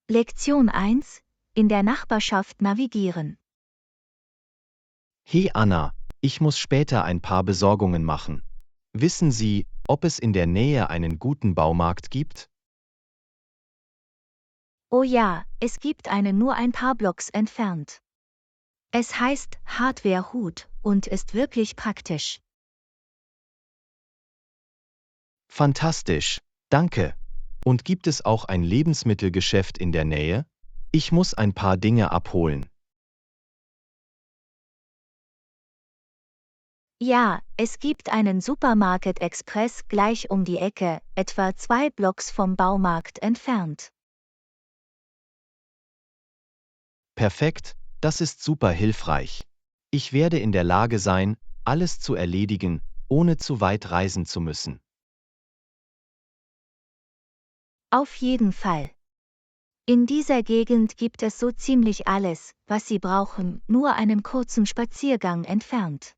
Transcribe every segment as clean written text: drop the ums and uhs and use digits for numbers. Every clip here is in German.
Lektion 1: In der Nachbarschaft navigieren. Hey Anna, ich muss später ein paar Besorgungen machen. Wissen Sie, ob es in der Nähe einen guten Baumarkt gibt? Oh ja, es gibt einen nur ein paar Blocks entfernt. Es heißt Hardware Hut und ist wirklich praktisch. Fantastisch, danke. Und gibt es auch ein Lebensmittelgeschäft in der Nähe? Ich muss ein paar Dinge abholen. Ja, es gibt einen Supermarket Express gleich um die Ecke, etwa 2 Blocks vom Baumarkt entfernt. Perfekt, das ist super hilfreich. Ich werde in der Lage sein, alles zu erledigen, ohne zu weit reisen zu müssen. Auf jeden Fall. In dieser Gegend gibt es so ziemlich alles, was Sie brauchen, nur einen kurzen Spaziergang entfernt.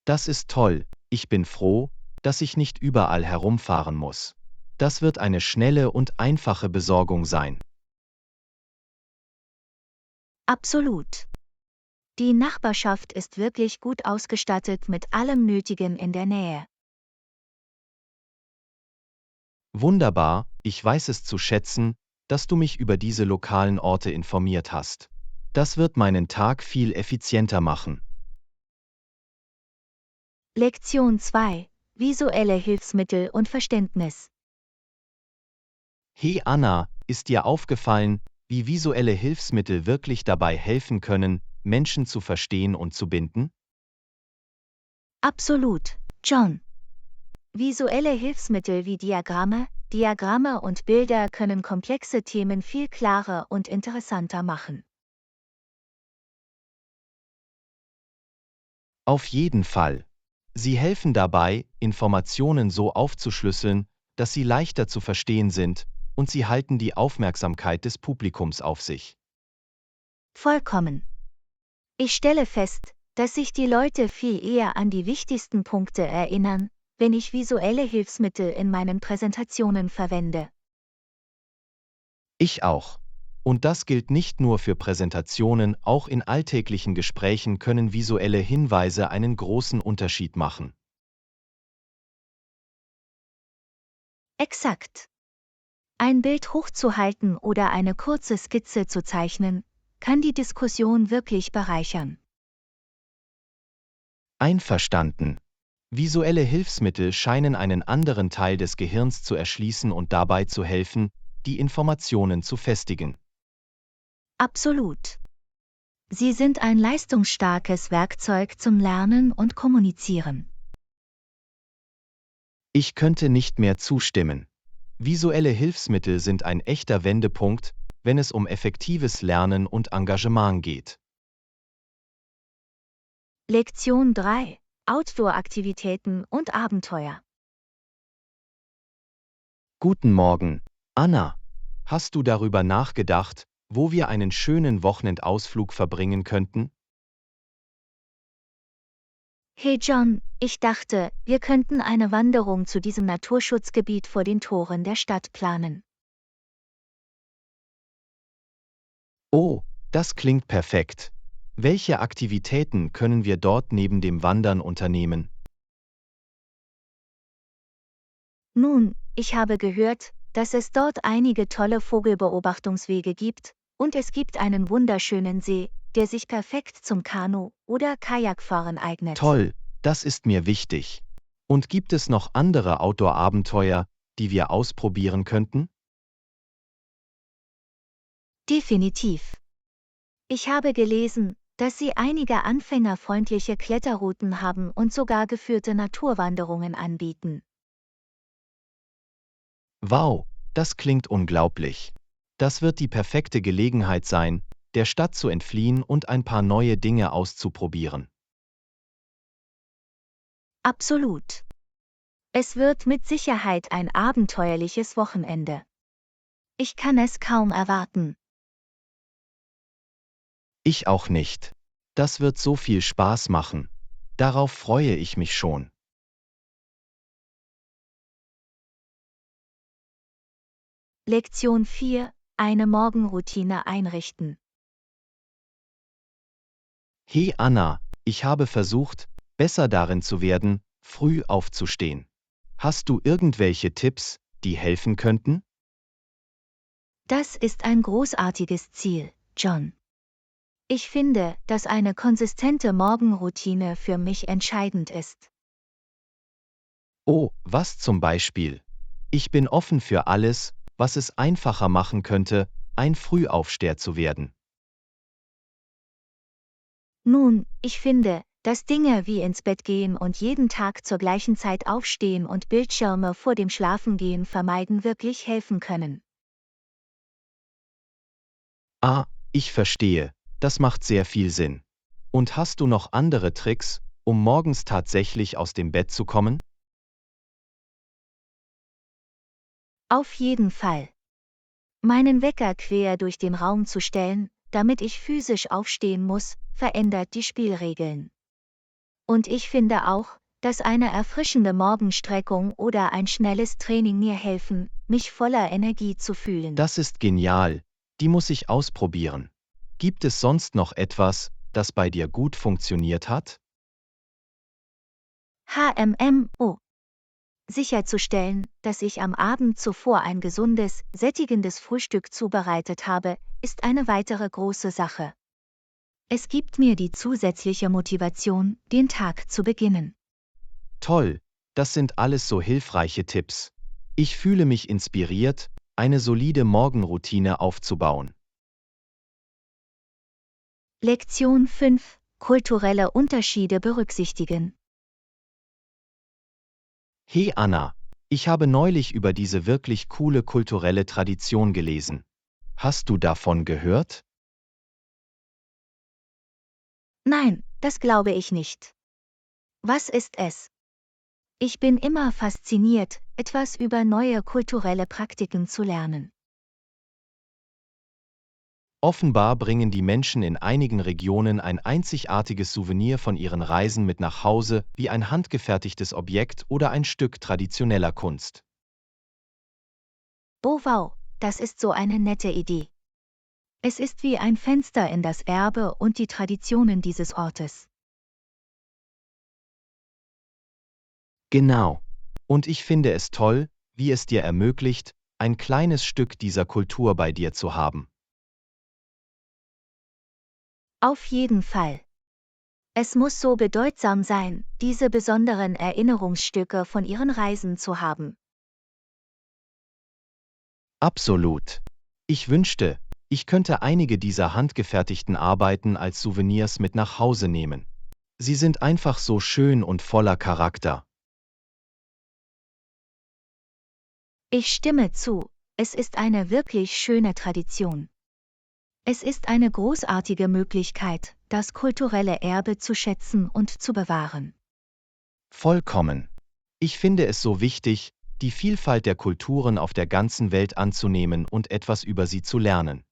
Das ist toll, ich bin froh, dass ich nicht überall herumfahren muss. Das wird eine schnelle und einfache Besorgung sein. Absolut. Die Nachbarschaft ist wirklich gut ausgestattet mit allem Nötigen in der Nähe. Wunderbar, ich weiß es zu schätzen, dass du mich über diese lokalen Orte informiert hast. Das wird meinen Tag viel effizienter machen. Lektion 2: Visuelle Hilfsmittel und Verständnis. Hey Anna, ist dir aufgefallen, wie visuelle Hilfsmittel wirklich dabei helfen können, Menschen zu verstehen und zu binden? Absolut, John. Visuelle Hilfsmittel wie Diagramme und Bilder können komplexe Themen viel klarer und interessanter machen. Auf jeden Fall. Sie helfen dabei, Informationen so aufzuschlüsseln, dass sie leichter zu verstehen sind, und sie halten die Aufmerksamkeit des Publikums auf sich. Vollkommen. Ich stelle fest, dass sich die Leute viel eher an die wichtigsten Punkte erinnern, wenn ich visuelle Hilfsmittel in meinen Präsentationen verwende. Ich auch. Und das gilt nicht nur für Präsentationen, auch in alltäglichen Gesprächen können visuelle Hinweise einen großen Unterschied machen. Exakt. Ein Bild hochzuhalten oder eine kurze Skizze zu zeichnen, kann die Diskussion wirklich bereichern. Einverstanden. Visuelle Hilfsmittel scheinen einen anderen Teil des Gehirns zu erschließen und dabei zu helfen, die Informationen zu festigen. Absolut. Sie sind ein leistungsstarkes Werkzeug zum Lernen und Kommunizieren. Ich könnte nicht mehr zustimmen. Visuelle Hilfsmittel sind ein echter Wendepunkt, wenn es um effektives Lernen und Engagement geht. Lektion 3: Outdoor-Aktivitäten und Abenteuer. Guten Morgen, Anna. Hast du darüber nachgedacht, wo wir einen schönen Wochenendausflug verbringen könnten? Hey John, ich dachte, wir könnten eine Wanderung zu diesem Naturschutzgebiet vor den Toren der Stadt planen. Oh, das klingt perfekt. Welche Aktivitäten können wir dort neben dem Wandern unternehmen? Nun, ich habe gehört, dass es dort einige tolle Vogelbeobachtungswege gibt, und es gibt einen wunderschönen See, der sich perfekt zum Kanu- oder Kajakfahren eignet. Toll, das ist mir wichtig. Und gibt es noch andere Outdoor-Abenteuer, die wir ausprobieren könnten? Definitiv. Ich habe gelesen, dass sie einige anfängerfreundliche Kletterrouten haben und sogar geführte Naturwanderungen anbieten. Wow, das klingt unglaublich. Das wird die perfekte Gelegenheit sein, der Stadt zu entfliehen und ein paar neue Dinge auszuprobieren. Absolut. Es wird mit Sicherheit ein abenteuerliches Wochenende. Ich kann es kaum erwarten. Ich auch nicht. Das wird so viel Spaß machen. Darauf freue ich mich schon. Lektion 4: Eine Morgenroutine einrichten. Hey Anna, ich habe versucht, besser darin zu werden, früh aufzustehen. Hast du irgendwelche Tipps, die helfen könnten? Das ist ein großartiges Ziel, John. Ich finde, dass eine konsistente Morgenroutine für mich entscheidend ist. Oh, was zum Beispiel? Ich bin offen für alles, was es einfacher machen könnte, ein Frühaufsteher zu werden. Nun, ich finde, dass Dinge wie ins Bett gehen und jeden Tag zur gleichen Zeit aufstehen und Bildschirme vor dem Schlafengehen vermeiden wirklich helfen können. Ah, ich verstehe, das macht sehr viel Sinn. Und hast du noch andere Tricks, um morgens tatsächlich aus dem Bett zu kommen? Auf jeden Fall. Meinen Wecker quer durch den Raum zu stellen, damit ich physisch aufstehen muss, verändert die Spielregeln. Und ich finde auch, dass eine erfrischende Morgenstreckung oder ein schnelles Training mir helfen, mich voller Energie zu fühlen. Das ist genial, die muss ich ausprobieren. Gibt es sonst noch etwas, das bei dir gut funktioniert hat? HMMO. Sicherzustellen, dass ich am Abend zuvor ein gesundes, sättigendes Frühstück zubereitet habe, ist eine weitere große Sache. Es gibt mir die zusätzliche Motivation, den Tag zu beginnen. Toll, das sind alles so hilfreiche Tipps. Ich fühle mich inspiriert, eine solide Morgenroutine aufzubauen. Lektion 5: Kulturelle Unterschiede berücksichtigen. Hey Anna, ich habe neulich über diese wirklich coole kulturelle Tradition gelesen. Hast du davon gehört? Nein, das glaube ich nicht. Was ist es? Ich bin immer fasziniert, etwas über neue kulturelle Praktiken zu lernen. Offenbar bringen die Menschen in einigen Regionen ein einzigartiges Souvenir von ihren Reisen mit nach Hause, wie ein handgefertigtes Objekt oder ein Stück traditioneller Kunst. Oh wow, das ist so eine nette Idee. Es ist wie ein Fenster in das Erbe und die Traditionen dieses Ortes. Genau. Und ich finde es toll, wie es dir ermöglicht, ein kleines Stück dieser Kultur bei dir zu haben. Auf jeden Fall. Es muss so bedeutsam sein, diese besonderen Erinnerungsstücke von ihren Reisen zu haben. Absolut. Ich wünschte, ich könnte einige dieser handgefertigten Arbeiten als Souvenirs mit nach Hause nehmen. Sie sind einfach so schön und voller Charakter. Ich stimme zu, es ist eine wirklich schöne Tradition. Es ist eine großartige Möglichkeit, das kulturelle Erbe zu schätzen und zu bewahren. Vollkommen. Ich finde es so wichtig, die Vielfalt der Kulturen auf der ganzen Welt anzunehmen und etwas über sie zu lernen.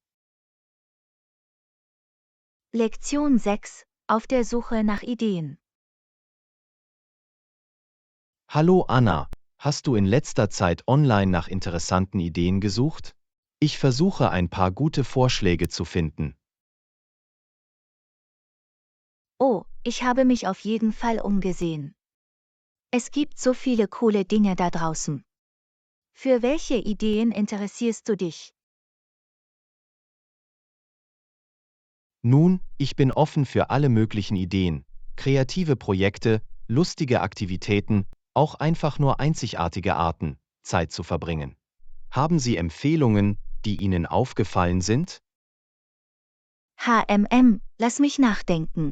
Lektion 6: Auf der Suche nach Ideen. Hallo Anna, hast du in letzter Zeit online nach interessanten Ideen gesucht? Ich versuche ein paar gute Vorschläge zu finden. Oh, ich habe mich auf jeden Fall umgesehen. Es gibt so viele coole Dinge da draußen. Für welche Ideen interessierst du dich? Nun, ich bin offen für alle möglichen Ideen, kreative Projekte, lustige Aktivitäten, auch einfach nur einzigartige Arten, Zeit zu verbringen. Haben Sie Empfehlungen, die Ihnen aufgefallen sind? Lass mich nachdenken.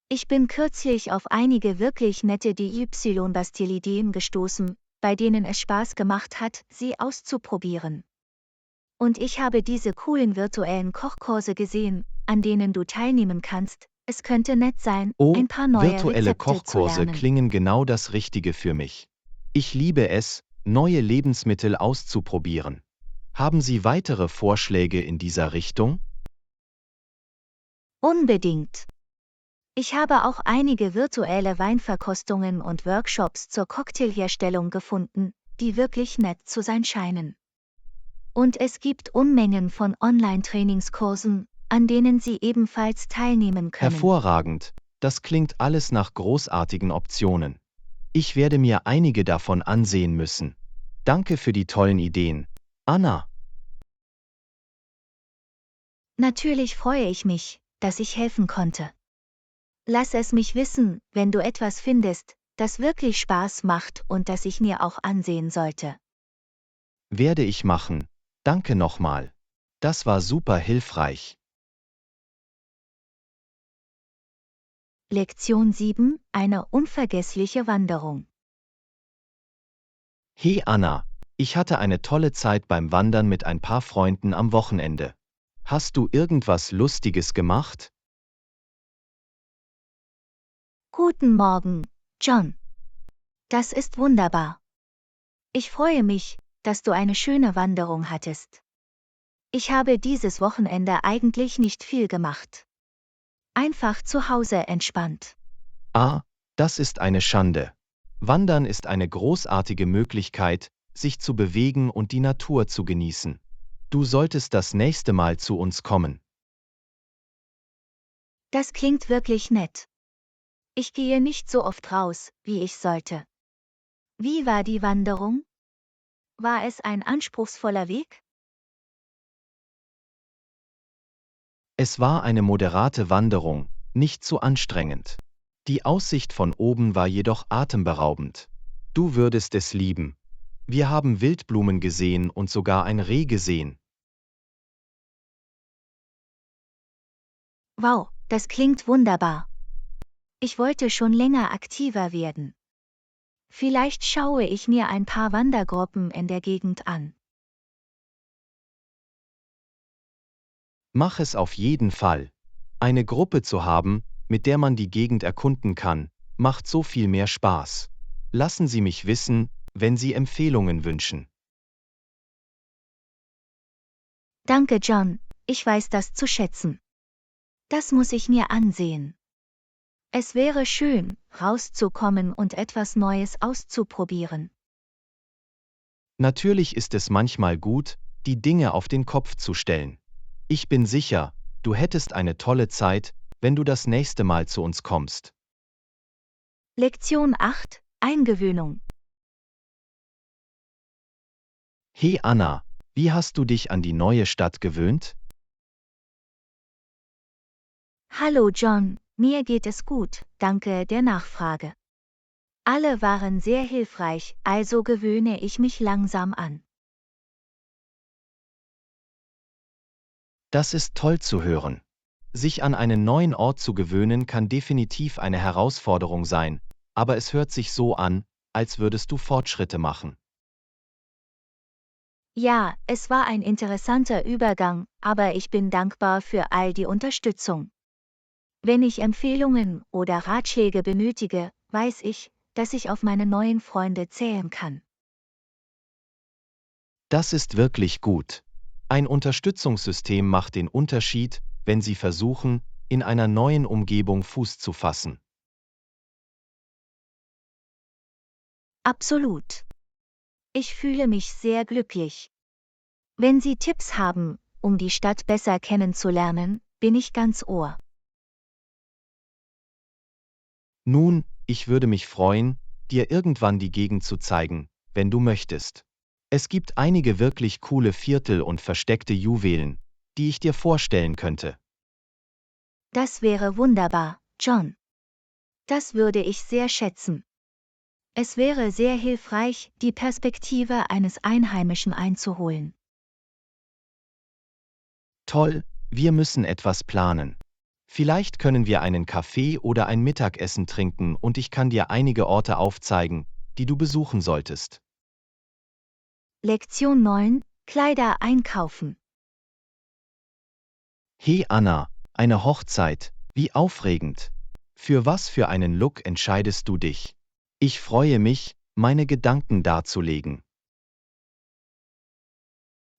Ich bin kürzlich auf einige wirklich nette DY-Bastil-Ideen gestoßen, bei denen es Spaß gemacht hat, sie auszuprobieren. Und ich habe diese coolen virtuellen Kochkurse gesehen, an denen du teilnehmen kannst. Es könnte nett sein, Oh, ein paar neue virtuelle Rezepte zu Kochkurse lernen. klingen genau das Richtige für mich. Ich liebe es, neue Lebensmittel auszuprobieren. Haben Sie weitere Vorschläge in dieser Richtung? Unbedingt. Ich habe auch einige virtuelle Weinverkostungen und Workshops zur Cocktailherstellung gefunden, die wirklich nett zu sein scheinen. Und es gibt Unmengen von Online-Trainingskursen, an denen Sie ebenfalls teilnehmen können. Hervorragend, das klingt alles nach großartigen Optionen. Ich werde mir einige davon ansehen müssen. Danke für die tollen Ideen, Anna. Natürlich freue ich mich, dass ich helfen konnte. Lass es mich wissen, wenn du etwas findest, das wirklich Spaß macht und das ich mir auch ansehen sollte. Werde ich machen. Danke nochmal. Das war super hilfreich. Lektion 7: Eine unvergessliche Wanderung. Hey Anna, ich hatte eine tolle Zeit beim Wandern mit ein paar Freunden am Wochenende. Hast du irgendwas Lustiges gemacht? Guten Morgen, John. Das ist wunderbar. Ich freue mich, dass du eine schöne Wanderung hattest. Ich habe dieses Wochenende eigentlich nicht viel gemacht. Einfach zu Hause entspannt. Ah, das ist eine Schande. Wandern ist eine großartige Möglichkeit, sich zu bewegen und die Natur zu genießen. Du solltest das nächste Mal zu uns kommen. Das klingt wirklich nett. Ich gehe nicht so oft raus, wie ich sollte. Wie war die Wanderung? War es ein anspruchsvoller Weg? Es war eine moderate Wanderung, nicht zu anstrengend. Die Aussicht von oben war jedoch atemberaubend. Du würdest es lieben. Wir haben Wildblumen gesehen und sogar ein Reh gesehen. Wow, das klingt wunderbar. Ich wollte schon länger aktiver werden. Vielleicht schaue ich mir ein paar Wandergruppen in der Gegend an. Mach es auf jeden Fall. Eine Gruppe zu haben, mit der man die Gegend erkunden kann, macht so viel mehr Spaß. Lassen Sie mich wissen, wenn Sie Empfehlungen wünschen. Danke, John, ich weiß das zu schätzen. Das muss ich mir ansehen. Es wäre schön, rauszukommen und etwas Neues auszuprobieren. Natürlich ist es manchmal gut, die Dinge auf den Kopf zu stellen. Ich bin sicher, du hättest eine tolle Zeit, wenn du das nächste Mal zu uns kommst. Lektion 8: Eingewöhnung. Hey Anna, wie hast du dich an die neue Stadt gewöhnt? Hallo John, mir geht es gut, danke der Nachfrage. Alle waren sehr hilfreich, also gewöhne ich mich langsam an. Das ist toll zu hören. Sich an einen neuen Ort zu gewöhnen kann definitiv eine Herausforderung sein, aber es hört sich so an, als würdest du Fortschritte machen. Ja, es war ein interessanter Übergang, aber ich bin dankbar für all die Unterstützung. Wenn ich Empfehlungen oder Ratschläge benötige, weiß ich, dass ich auf meine neuen Freunde zählen kann. Das ist wirklich gut. Ein Unterstützungssystem macht den Unterschied, wenn Sie versuchen, in einer neuen Umgebung Fuß zu fassen. Absolut. Ich fühle mich sehr glücklich. Wenn Sie Tipps haben, um die Stadt besser kennenzulernen, bin ich ganz Ohr. Nun, ich würde mich freuen, dir irgendwann die Gegend zu zeigen, wenn du möchtest. Es gibt einige wirklich coole Viertel und versteckte Juwelen, die ich dir vorstellen könnte. Das wäre wunderbar, John. Das würde ich sehr schätzen. Es wäre sehr hilfreich, die Perspektive eines Einheimischen einzuholen. Toll, wir müssen etwas planen. Vielleicht können wir einen Kaffee oder ein Mittagessen trinken und ich kann dir einige Orte aufzeigen, die du besuchen solltest. Lektion 9: Kleider einkaufen. Hey Anna, eine Hochzeit, wie aufregend. Für was für einen Look entscheidest du dich? Ich freue mich, meine Gedanken darzulegen.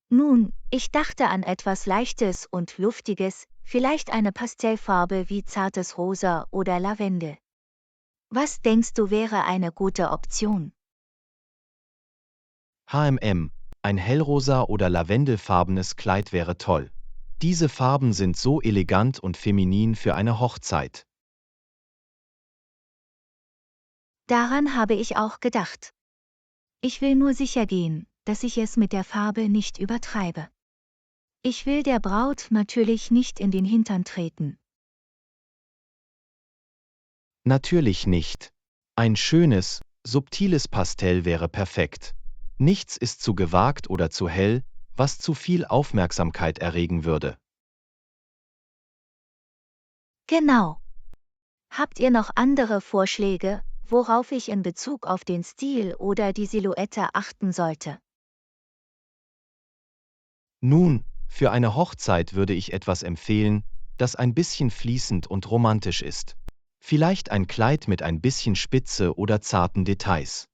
Nun, ich dachte an etwas Leichtes und Luftiges, vielleicht eine Pastellfarbe wie zartes Rosa oder Lavendel. Was denkst du wäre eine gute Option? H&M, Ein hellrosa oder lavendelfarbenes Kleid wäre toll. Diese Farben sind so elegant und feminin für eine Hochzeit. Daran habe ich auch gedacht. Ich will nur sicher gehen, dass ich es mit der Farbe nicht übertreibe. Ich will der Braut natürlich nicht in den Hintern treten. Natürlich nicht. Ein schönes, subtiles Pastell wäre perfekt. Nichts ist zu gewagt oder zu hell, was zu viel Aufmerksamkeit erregen würde. Genau. Habt ihr noch andere Vorschläge, worauf ich in Bezug auf den Stil oder die Silhouette achten sollte? Nun, für eine Hochzeit würde ich etwas empfehlen, das ein bisschen fließend und romantisch ist. Vielleicht ein Kleid mit ein bisschen Spitze oder zarten Details.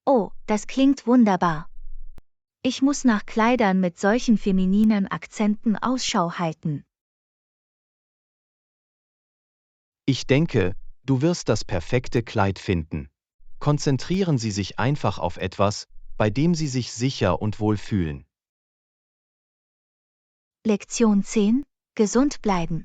Oh, das klingt wunderbar. Ich muss nach Kleidern mit solchen femininen Akzenten Ausschau halten. Ich denke, du wirst das perfekte Kleid finden. Konzentrieren Sie sich einfach auf etwas, bei dem Sie sich sicher und wohl fühlen. Lektion 10: Gesund bleiben.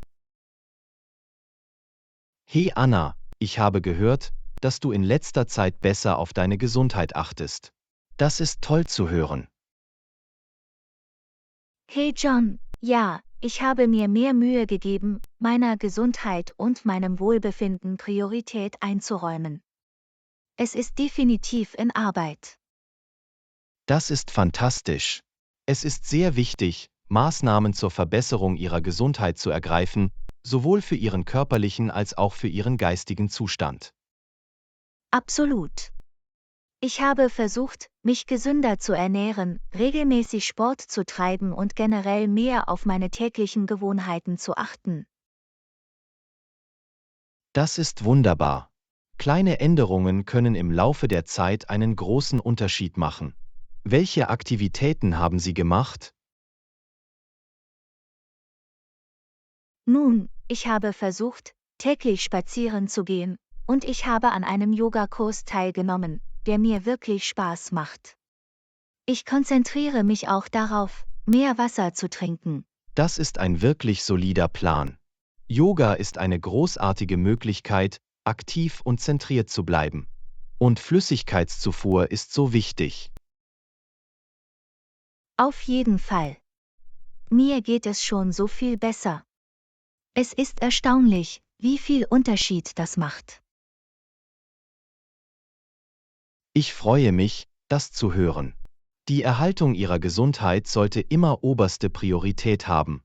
Hey Anna, ich habe gehört, dass du in letzter Zeit besser auf deine Gesundheit achtest. Das ist toll zu hören. Hey John, ja, ich habe mir mehr Mühe gegeben, meiner Gesundheit und meinem Wohlbefinden Priorität einzuräumen. Es ist definitiv in Arbeit. Das ist fantastisch. Es ist sehr wichtig, Maßnahmen zur Verbesserung Ihrer Gesundheit zu ergreifen, sowohl für Ihren körperlichen als auch für Ihren geistigen Zustand. Absolut. Ich habe versucht, mich gesünder zu ernähren, regelmäßig Sport zu treiben und generell mehr auf meine täglichen Gewohnheiten zu achten. Das ist wunderbar. Kleine Änderungen können im Laufe der Zeit einen großen Unterschied machen. Welche Aktivitäten haben Sie gemacht? Nun, ich habe versucht, täglich spazieren zu gehen, und ich habe an einem Yogakurs teilgenommen, der mir wirklich Spaß macht. Ich konzentriere mich auch darauf, mehr Wasser zu trinken. Das ist ein wirklich solider Plan. Yoga ist eine großartige Möglichkeit, aktiv und zentriert zu bleiben. Und Flüssigkeitszufuhr ist so wichtig. Auf jeden Fall. Mir geht es schon so viel besser. Es ist erstaunlich, wie viel Unterschied das macht. Ich freue mich, das zu hören. Die Erhaltung Ihrer Gesundheit sollte immer oberste Priorität haben.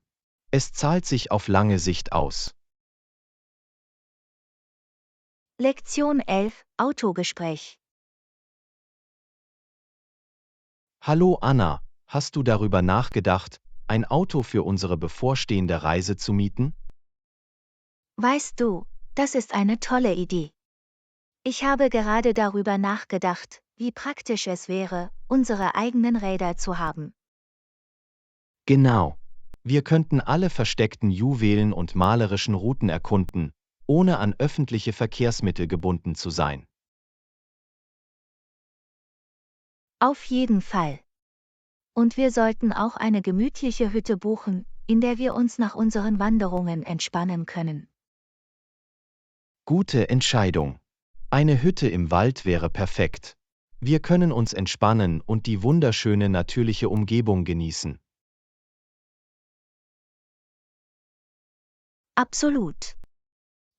Es zahlt sich auf lange Sicht aus. Lektion 11: Autogespräch. Hallo Anna, hast du darüber nachgedacht, ein Auto für unsere bevorstehende Reise zu mieten? Weißt du, das ist eine tolle Idee. Ich habe gerade darüber nachgedacht, wie praktisch es wäre, unsere eigenen Räder zu haben. Genau. Wir könnten alle versteckten Juwelen und malerischen Routen erkunden, ohne an öffentliche Verkehrsmittel gebunden zu sein. Auf jeden Fall. Und wir sollten auch eine gemütliche Hütte buchen, in der wir uns nach unseren Wanderungen entspannen können. Gute Entscheidung. Eine Hütte im Wald wäre perfekt. Wir können uns entspannen und die wunderschöne natürliche Umgebung genießen. Absolut.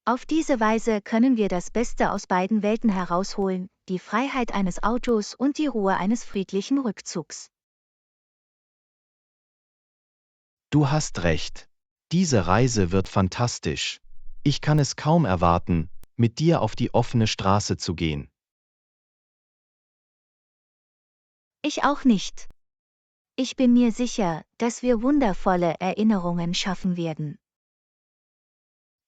Auf diese Weise können wir das Beste aus beiden Welten herausholen, die Freiheit eines Autos und die Ruhe eines friedlichen Rückzugs. Du hast recht. Diese Reise wird fantastisch. Ich kann es kaum erwarten, mit dir auf die offene Straße zu gehen. Ich auch nicht. Ich bin mir sicher, dass wir wundervolle Erinnerungen schaffen werden.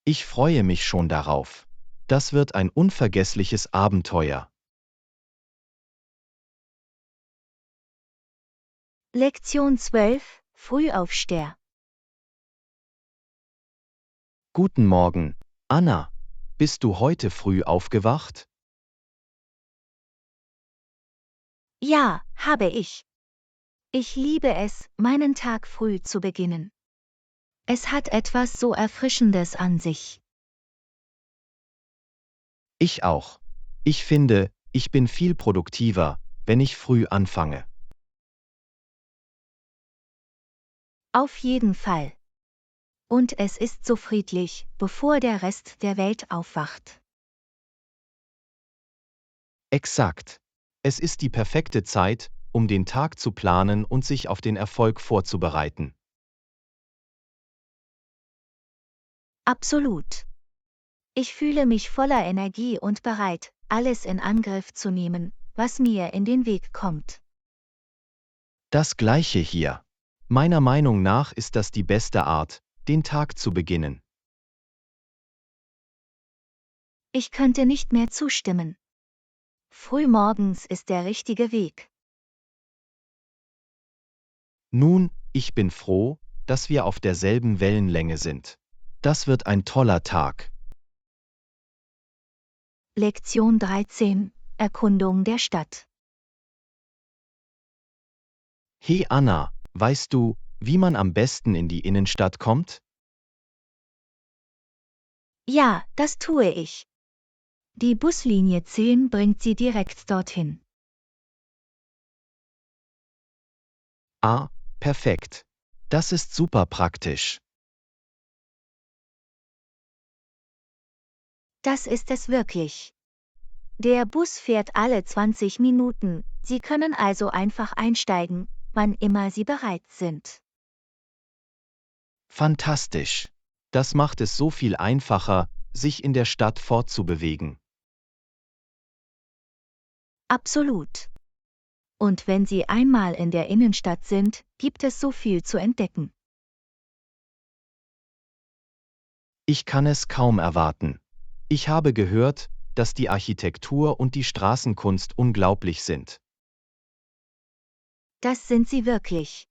Ich freue mich schon darauf. Das wird ein unvergessliches Abenteuer. Lektion 12: Frühaufsteher. Guten Morgen, Anna. Bist du heute früh aufgewacht? Ja, habe ich. Ich liebe es, meinen Tag früh zu beginnen. Es hat etwas so Erfrischendes an sich. Ich auch. Ich finde, ich bin viel produktiver, wenn ich früh anfange. Auf jeden Fall. Und es ist so friedlich, bevor der Rest der Welt aufwacht. Exakt. Es ist die perfekte Zeit, um den Tag zu planen und sich auf den Erfolg vorzubereiten. Absolut. Ich fühle mich voller Energie und bereit, alles in Angriff zu nehmen, was mir in den Weg kommt. Das Gleiche hier. Meiner Meinung nach ist das die beste Art, den Tag zu beginnen. Ich könnte nicht mehr zustimmen. Frühmorgens ist der richtige Weg. Nun, ich bin froh, dass wir auf derselben Wellenlänge sind. Das wird ein toller Tag. Lektion 13: Erkundung der Stadt. Hey Anna, weißt du, wie man am besten in die Innenstadt kommt? Ja, das tue ich. Die Buslinie 10 bringt Sie direkt dorthin. Ah, perfekt. Das ist super praktisch. Das ist es wirklich. Der Bus fährt alle 20 Minuten, Sie können also einfach einsteigen, wann immer Sie bereit sind. Fantastisch. Das macht es so viel einfacher, sich in der Stadt fortzubewegen. Absolut. Und wenn Sie einmal in der Innenstadt sind, gibt es so viel zu entdecken. Ich kann es kaum erwarten. Ich habe gehört, dass die Architektur und die Straßenkunst unglaublich sind. Das sind sie wirklich.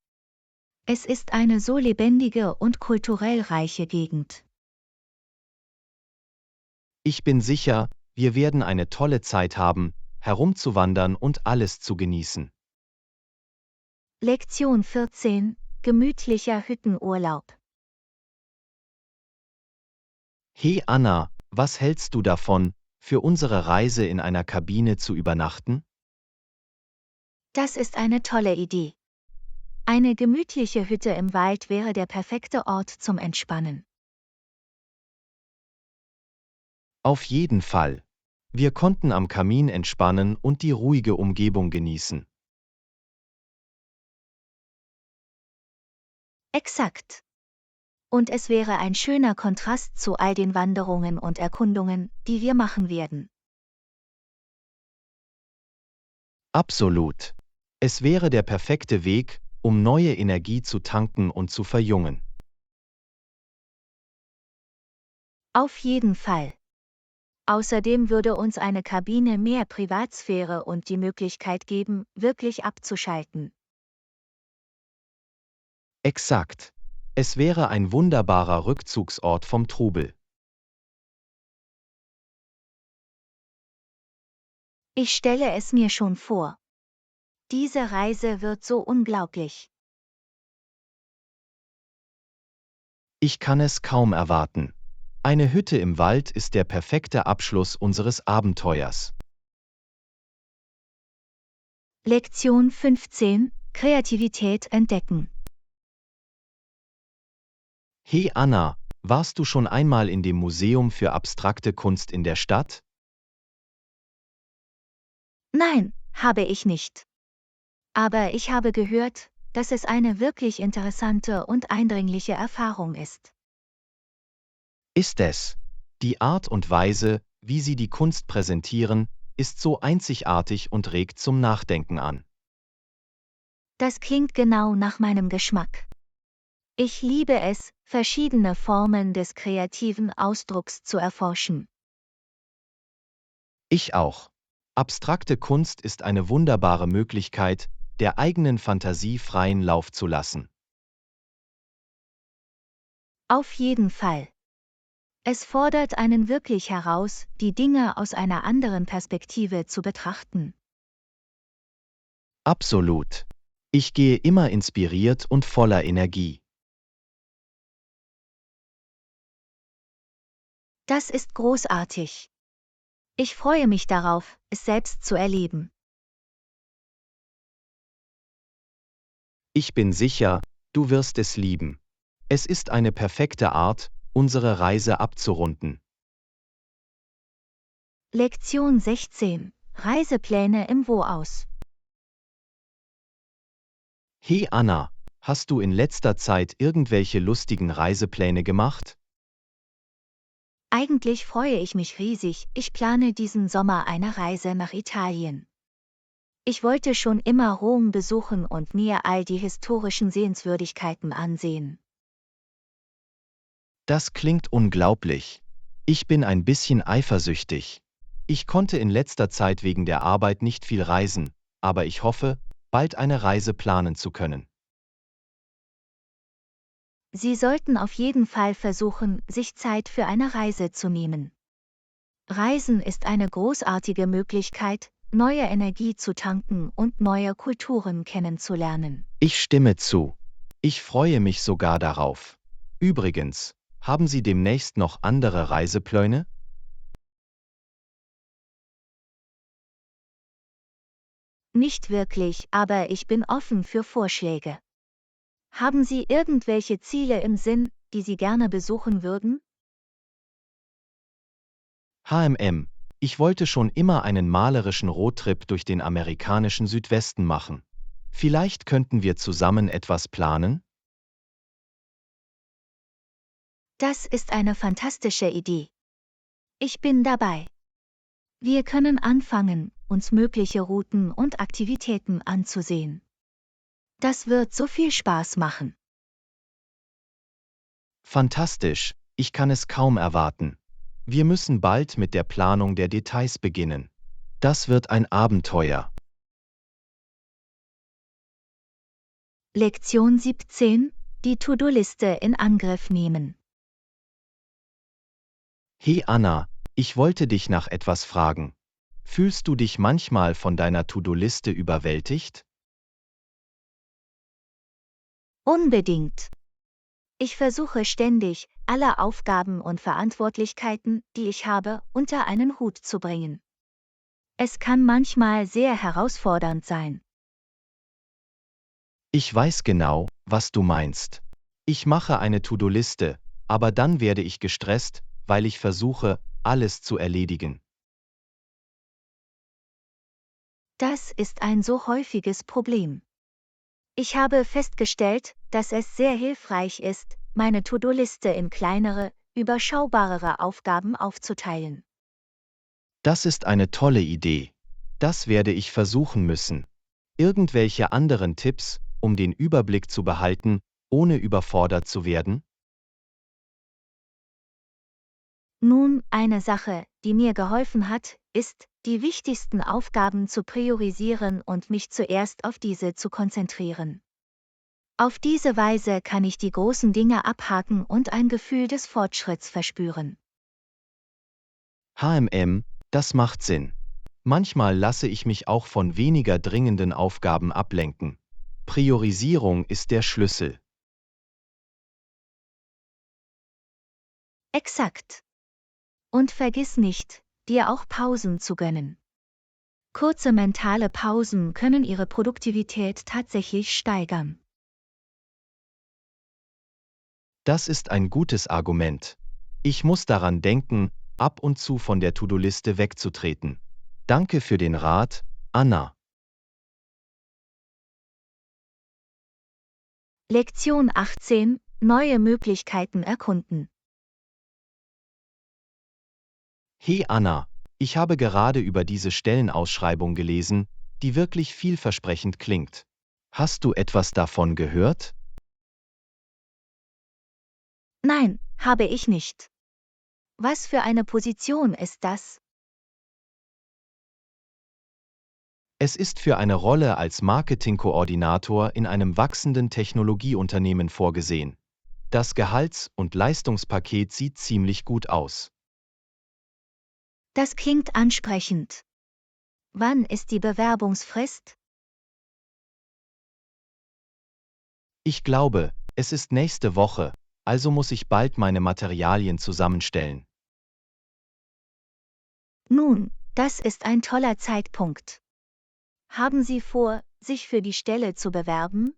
Es ist eine so lebendige und kulturell reiche Gegend. Ich bin sicher, wir werden eine tolle Zeit haben, herumzuwandern und alles zu genießen. Lektion 14: Gemütlicher Hüttenurlaub. Hey Anna, was hältst du davon, für unsere Reise in einer Kabine zu übernachten? Das ist eine tolle Idee. Eine gemütliche Hütte im Wald wäre der perfekte Ort zum Entspannen. Auf jeden Fall. Wir konnten am Kamin entspannen und die ruhige Umgebung genießen. Exakt. Und es wäre ein schöner Kontrast zu all den Wanderungen und Erkundungen, die wir machen werden. Absolut. Es wäre der perfekte Weg, um neue Energie zu tanken und zu verjüngen. Auf jeden Fall. Außerdem würde uns eine Kabine mehr Privatsphäre und die Möglichkeit geben, wirklich abzuschalten. Exakt. Es wäre ein wunderbarer Rückzugsort vom Trubel. Ich stelle es mir schon vor. Diese Reise wird so unglaublich. Ich kann es kaum erwarten. Eine Hütte im Wald ist der perfekte Abschluss unseres Abenteuers. Lektion 15: Kreativität entdecken. Hey Anna, warst du schon einmal in dem Museum für abstrakte Kunst in der Stadt? Nein, habe ich nicht. Aber ich habe gehört, dass es eine wirklich interessante und eindringliche Erfahrung ist. Ist es. Die Art und Weise, wie sie die Kunst präsentieren, ist so einzigartig und regt zum Nachdenken an. Das klingt genau nach meinem Geschmack. Ich liebe es, verschiedene Formen des kreativen Ausdrucks zu erforschen. Ich auch. Abstrakte Kunst ist eine wunderbare Möglichkeit, der eigenen Fantasie freien Lauf zu lassen. Auf jeden Fall. Es fordert einen wirklich heraus, die Dinge aus einer anderen Perspektive zu betrachten. Absolut. Ich gehe immer inspiriert und voller Energie. Das ist großartig. Ich freue mich darauf, es selbst zu erleben. Ich bin sicher, du wirst es lieben. Es ist eine perfekte Art, unsere Reise abzurunden. Lektion 16. Reisepläne im Voraus. Hey Anna, hast du in letzter Zeit irgendwelche lustigen Reisepläne gemacht? Eigentlich freue ich mich riesig, ich plane diesen Sommer eine Reise nach Italien. Ich wollte schon immer Rom besuchen und mir all die historischen Sehenswürdigkeiten ansehen. Das klingt unglaublich. Ich bin ein bisschen eifersüchtig. Ich konnte in letzter Zeit wegen der Arbeit nicht viel reisen, aber ich hoffe, bald eine Reise planen zu können. Sie sollten auf jeden Fall versuchen, sich Zeit für eine Reise zu nehmen. Reisen ist eine großartige Möglichkeit, neue Energie zu tanken und neue Kulturen kennenzulernen. Ich stimme zu. Ich freue mich sogar darauf. Übrigens, haben Sie demnächst noch andere Reisepläne? Nicht wirklich, aber ich bin offen für Vorschläge. Haben Sie irgendwelche Ziele im Sinn, die Sie gerne besuchen würden? HMM, ich wollte schon immer einen malerischen Roadtrip durch den amerikanischen Südwesten machen. Vielleicht könnten wir zusammen etwas planen? Das ist eine fantastische Idee. Ich bin dabei. Wir können anfangen, uns mögliche Routen und Aktivitäten anzusehen. Das wird so viel Spaß machen. Fantastisch, ich kann es kaum erwarten. Wir müssen bald mit der Planung der Details beginnen. Das wird ein Abenteuer. Lektion 17. Die To-Do-Liste in Angriff nehmen. Hey Anna, ich wollte dich nach etwas fragen. Fühlst du dich manchmal von deiner To-Do-Liste überwältigt? Unbedingt. Ich versuche ständig, alle Aufgaben und Verantwortlichkeiten, die ich habe, unter einen Hut zu bringen. Es kann manchmal sehr herausfordernd sein. Ich weiß genau, was du meinst. Ich mache eine To-Do-Liste, aber dann werde ich gestresst, weil ich versuche, alles zu erledigen. Das ist ein so häufiges Problem. Ich habe festgestellt, dass es sehr hilfreich ist, meine To-Do-Liste in kleinere, überschaubarere Aufgaben aufzuteilen. Das ist eine tolle Idee. Das werde ich versuchen müssen. Irgendwelche anderen Tipps, um den Überblick zu behalten, ohne überfordert zu werden? Nun, eine Sache, die mir geholfen hat, ist, die wichtigsten Aufgaben zu priorisieren und mich zuerst auf diese zu konzentrieren. Auf diese Weise kann ich die großen Dinge abhaken und ein Gefühl des Fortschritts verspüren. HMM, das macht Sinn. Manchmal lasse ich mich auch von weniger dringenden Aufgaben ablenken. Priorisierung ist der Schlüssel. Exakt. Und vergiss nicht, dir auch Pausen zu gönnen. Kurze mentale Pausen können ihre Produktivität tatsächlich steigern. Das ist ein gutes Argument. Ich muss daran denken, ab und zu von der To-Do-Liste wegzutreten. Danke für den Rat, Anna. Lektion 18. Neue Möglichkeiten erkunden. Hey Anna, ich habe gerade über diese Stellenausschreibung gelesen, die wirklich vielversprechend klingt. Hast du etwas davon gehört? Nein, habe ich nicht. Was für eine Position ist das? Es ist für eine Rolle als Marketingkoordinator in einem wachsenden Technologieunternehmen vorgesehen. Das Gehalts- und Leistungspaket sieht ziemlich gut aus. Das klingt ansprechend. Wann ist die Bewerbungsfrist? Ich glaube, es ist nächste Woche, also muss ich bald meine Materialien zusammenstellen. Nun, das ist ein toller Zeitpunkt. Haben Sie vor, sich für die Stelle zu bewerben?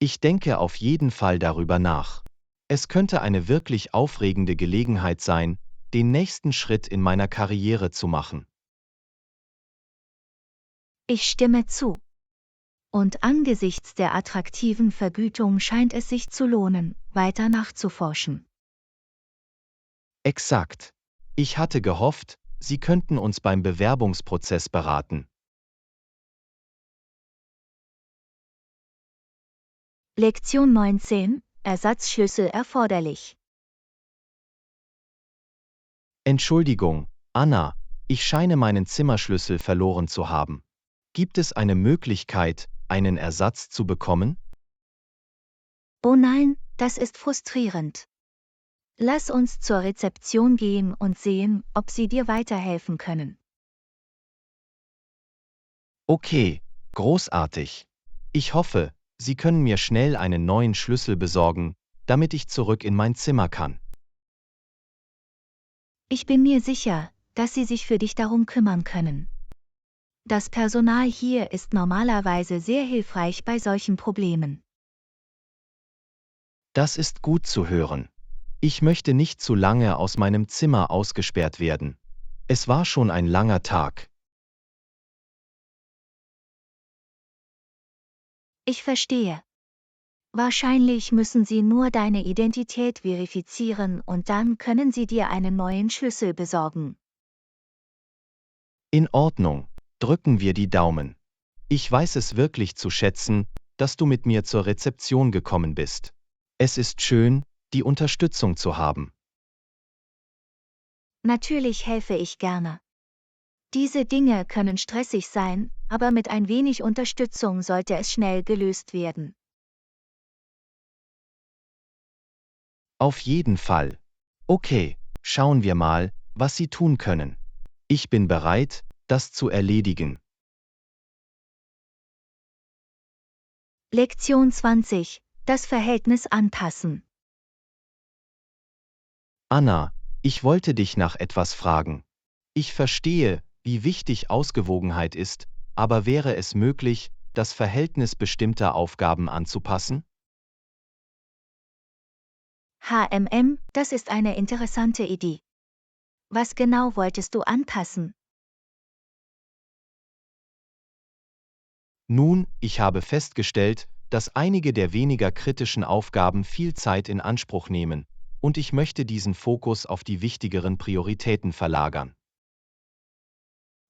Ich denke auf jeden Fall darüber nach. Es könnte eine wirklich aufregende Gelegenheit sein, den nächsten Schritt in meiner Karriere zu machen. Ich stimme zu. Und angesichts der attraktiven Vergütung scheint es sich zu lohnen, weiter nachzuforschen. Exakt. Ich hatte gehofft, Sie könnten uns beim Bewerbungsprozess beraten. Lektion 19: Ersatzschlüssel erforderlich. Entschuldigung, Anna, ich scheine meinen Zimmerschlüssel verloren zu haben. Gibt es eine Möglichkeit, einen Ersatz zu bekommen? Oh nein, das ist frustrierend. Lass uns zur Rezeption gehen und sehen, ob sie dir weiterhelfen können. Okay, großartig. Ich hoffe, Sie können mir schnell einen neuen Schlüssel besorgen, damit ich zurück in mein Zimmer kann. Ich bin mir sicher, dass sie sich für dich darum kümmern können. Das Personal hier ist normalerweise sehr hilfreich bei solchen Problemen. Das ist gut zu hören. Ich möchte nicht zu lange aus meinem Zimmer ausgesperrt werden. Es war schon ein langer Tag. Ich verstehe. Wahrscheinlich müssen sie nur deine Identität verifizieren und dann können sie dir einen neuen Schlüssel besorgen. In Ordnung, drücken wir die Daumen. Ich weiß es wirklich zu schätzen, dass du mit mir zur Rezeption gekommen bist. Es ist schön, die Unterstützung zu haben. Natürlich helfe ich gerne. Diese Dinge können stressig sein, aber mit ein wenig Unterstützung sollte es schnell gelöst werden. Auf jeden Fall. Okay, schauen wir mal, was Sie tun können. Ich bin bereit, das zu erledigen. Lektion 20: Das Verhältnis anpassen. Anna, ich wollte dich nach etwas fragen. Ich verstehe, wie wichtig Ausgewogenheit ist, aber wäre es möglich, das Verhältnis bestimmter Aufgaben anzupassen? Das ist eine interessante Idee. Was genau wolltest du anpassen? Nun, ich habe festgestellt, dass einige der weniger kritischen Aufgaben viel Zeit in Anspruch nehmen, und ich möchte diesen Fokus auf die wichtigeren Prioritäten verlagern.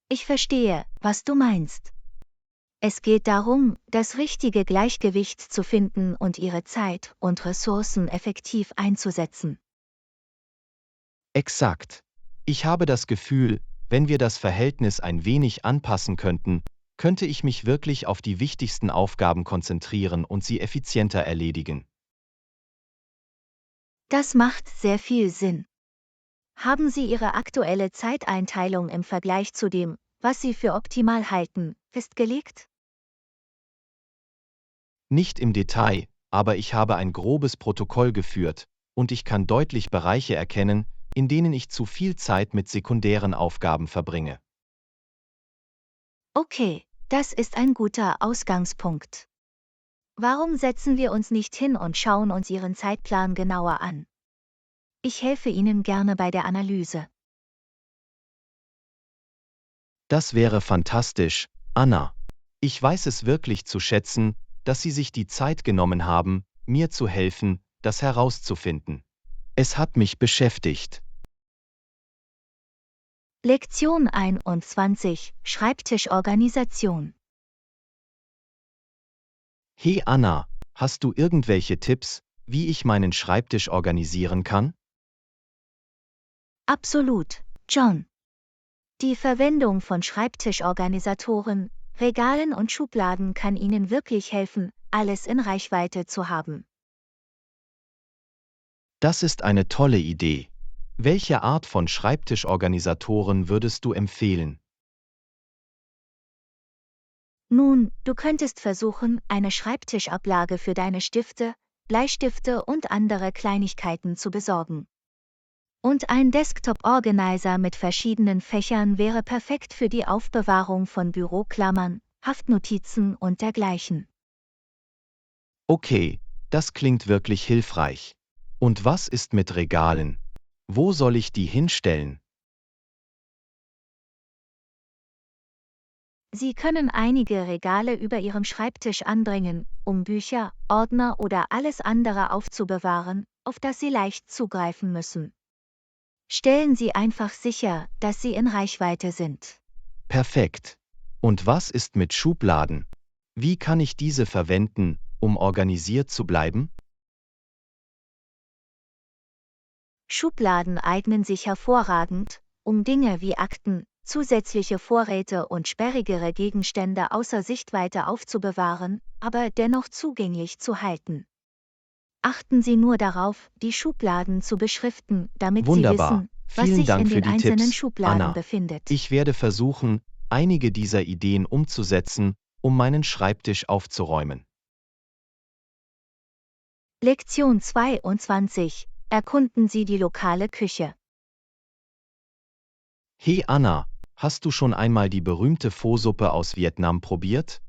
Ich verstehe, was du meinst. Es geht darum, das richtige Gleichgewicht zu finden und ihre Zeit und Ressourcen effektiv einzusetzen. Exakt. Ich habe das Gefühl, wenn wir das Verhältnis ein wenig anpassen könnten, könnte ich mich wirklich auf die wichtigsten Aufgaben konzentrieren und sie effizienter erledigen. Das macht sehr viel Sinn. Haben Sie Ihre aktuelle Zeiteinteilung im Vergleich zu dem, was Sie für optimal halten, festgelegt? Nicht im Detail, aber ich habe ein grobes Protokoll geführt, und ich kann deutlich Bereiche erkennen, in denen ich zu viel Zeit mit sekundären Aufgaben verbringe. Okay, das ist ein guter Ausgangspunkt. Warum setzen wir uns nicht hin und schauen uns Ihren Zeitplan genauer an? Ich helfe Ihnen gerne bei der Analyse. Das wäre fantastisch, Anna. Ich weiß es wirklich zu schätzen, dass Sie sich die Zeit genommen haben, mir zu helfen, das herauszufinden. Es hat mich beschäftigt. Lektion 21: Schreibtischorganisation. Hey Anna, hast du irgendwelche Tipps, wie ich meinen Schreibtisch organisieren kann? Absolut, John. Die Verwendung von Schreibtischorganisatoren, Regalen und Schubladen kann Ihnen wirklich helfen, alles in Reichweite zu haben. Das ist eine tolle Idee. Welche Art von Schreibtischorganisatoren würdest du empfehlen? Nun, du könntest versuchen, eine Schreibtischablage für deine Stifte, Bleistifte und andere Kleinigkeiten zu besorgen. Und ein Desktop-Organizer mit verschiedenen Fächern wäre perfekt für die Aufbewahrung von Büroklammern, Haftnotizen und dergleichen. Okay, das klingt wirklich hilfreich. Und was ist mit Regalen? Wo soll ich die hinstellen? Sie können einige Regale über Ihrem Schreibtisch anbringen, um Bücher, Ordner oder alles andere aufzubewahren, auf das Sie leicht zugreifen müssen. Stellen Sie einfach sicher, dass sie in Reichweite sind. Perfekt. Und was ist mit Schubladen? Wie kann ich diese verwenden, um organisiert zu bleiben? Schubladen eignen sich hervorragend, um Dinge wie Akten, zusätzliche Vorräte und sperrigere Gegenstände außer Sichtweite aufzubewahren, aber dennoch zugänglich zu halten. Achten Sie nur darauf, die Schubladen zu beschriften, damit Sie Wunderbar. wissen, was Vielen sich in Dank für den die einzelnen Tipps, Schubladen Anna. befindet. Ich werde versuchen, einige dieser Ideen umzusetzen, um meinen Schreibtisch aufzuräumen. Lektion 22. Erkunden Sie die lokale Küche. Hey Anna, hast du schon einmal die berühmte Pho-Suppe aus Vietnam probiert?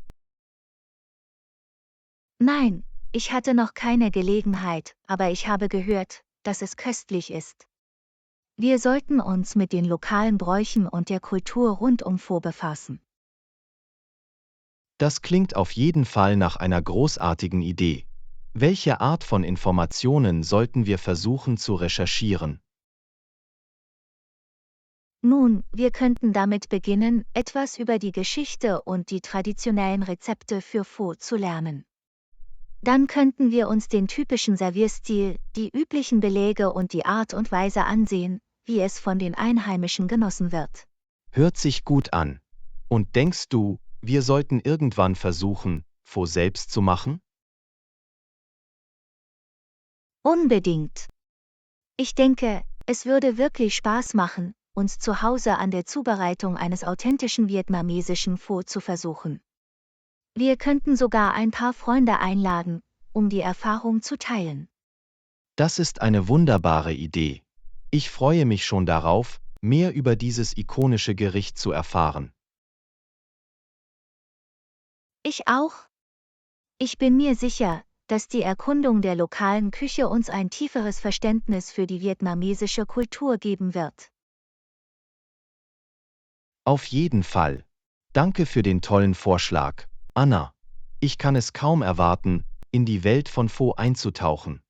Nein, ich hatte noch keine Gelegenheit, aber ich habe gehört, dass es köstlich ist. Wir sollten uns mit den lokalen Bräuchen und der Kultur rund um Pho befassen. Das klingt auf jeden Fall nach einer großartigen Idee. Welche Art von Informationen sollten wir versuchen zu recherchieren? Nun, wir könnten damit beginnen, etwas über die Geschichte und die traditionellen Rezepte für Pho zu lernen. Dann könnten wir uns den typischen Servierstil, die üblichen Belege und die Art und Weise ansehen, wie es von den Einheimischen genossen wird. Hört sich gut an. Und denkst du, wir sollten irgendwann versuchen, Pho selbst zu machen? Unbedingt. Ich denke, es würde wirklich Spaß machen, uns zu Hause an der Zubereitung eines authentischen vietnamesischen Pho zu versuchen. Wir könnten sogar ein paar Freunde einladen, um die Erfahrung zu teilen. Das ist eine wunderbare Idee. Ich freue mich schon darauf, mehr über dieses ikonische Gericht zu erfahren. Ich auch. Ich bin mir sicher, dass die Erkundung der lokalen Küche uns ein tieferes Verständnis für die vietnamesische Kultur geben wird. Auf jeden Fall. Danke für den tollen Vorschlag, Anna. Ich kann es kaum erwarten, in die Welt von Pho einzutauchen.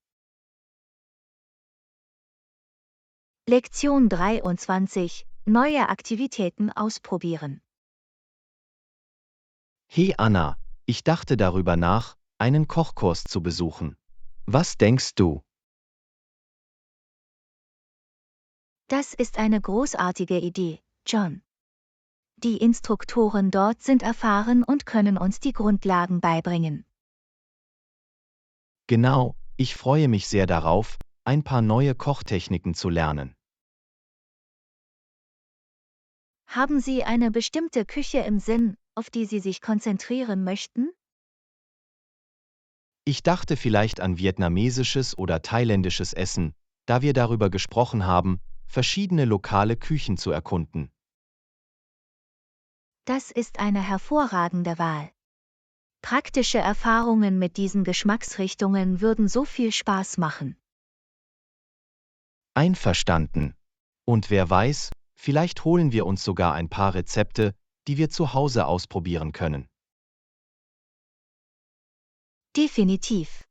Lektion 23. Neue Aktivitäten ausprobieren. Hey Anna, ich dachte darüber nach, einen Kochkurs zu besuchen. Was denkst du? Das ist eine großartige Idee, John. Die Instruktoren dort sind erfahren und können uns die Grundlagen beibringen. Genau, ich freue mich sehr darauf, ein paar neue Kochtechniken zu lernen. Haben Sie eine bestimmte Küche im Sinn, auf die Sie sich konzentrieren möchten? Ich dachte vielleicht an vietnamesisches oder thailändisches Essen, da wir darüber gesprochen haben, verschiedene lokale Küchen zu erkunden. Das ist eine hervorragende Wahl. Praktische Erfahrungen mit diesen Geschmacksrichtungen würden so viel Spaß machen. Einverstanden. Und wer weiß, vielleicht holen wir uns sogar ein paar Rezepte, die wir zu Hause ausprobieren können. Definitiv.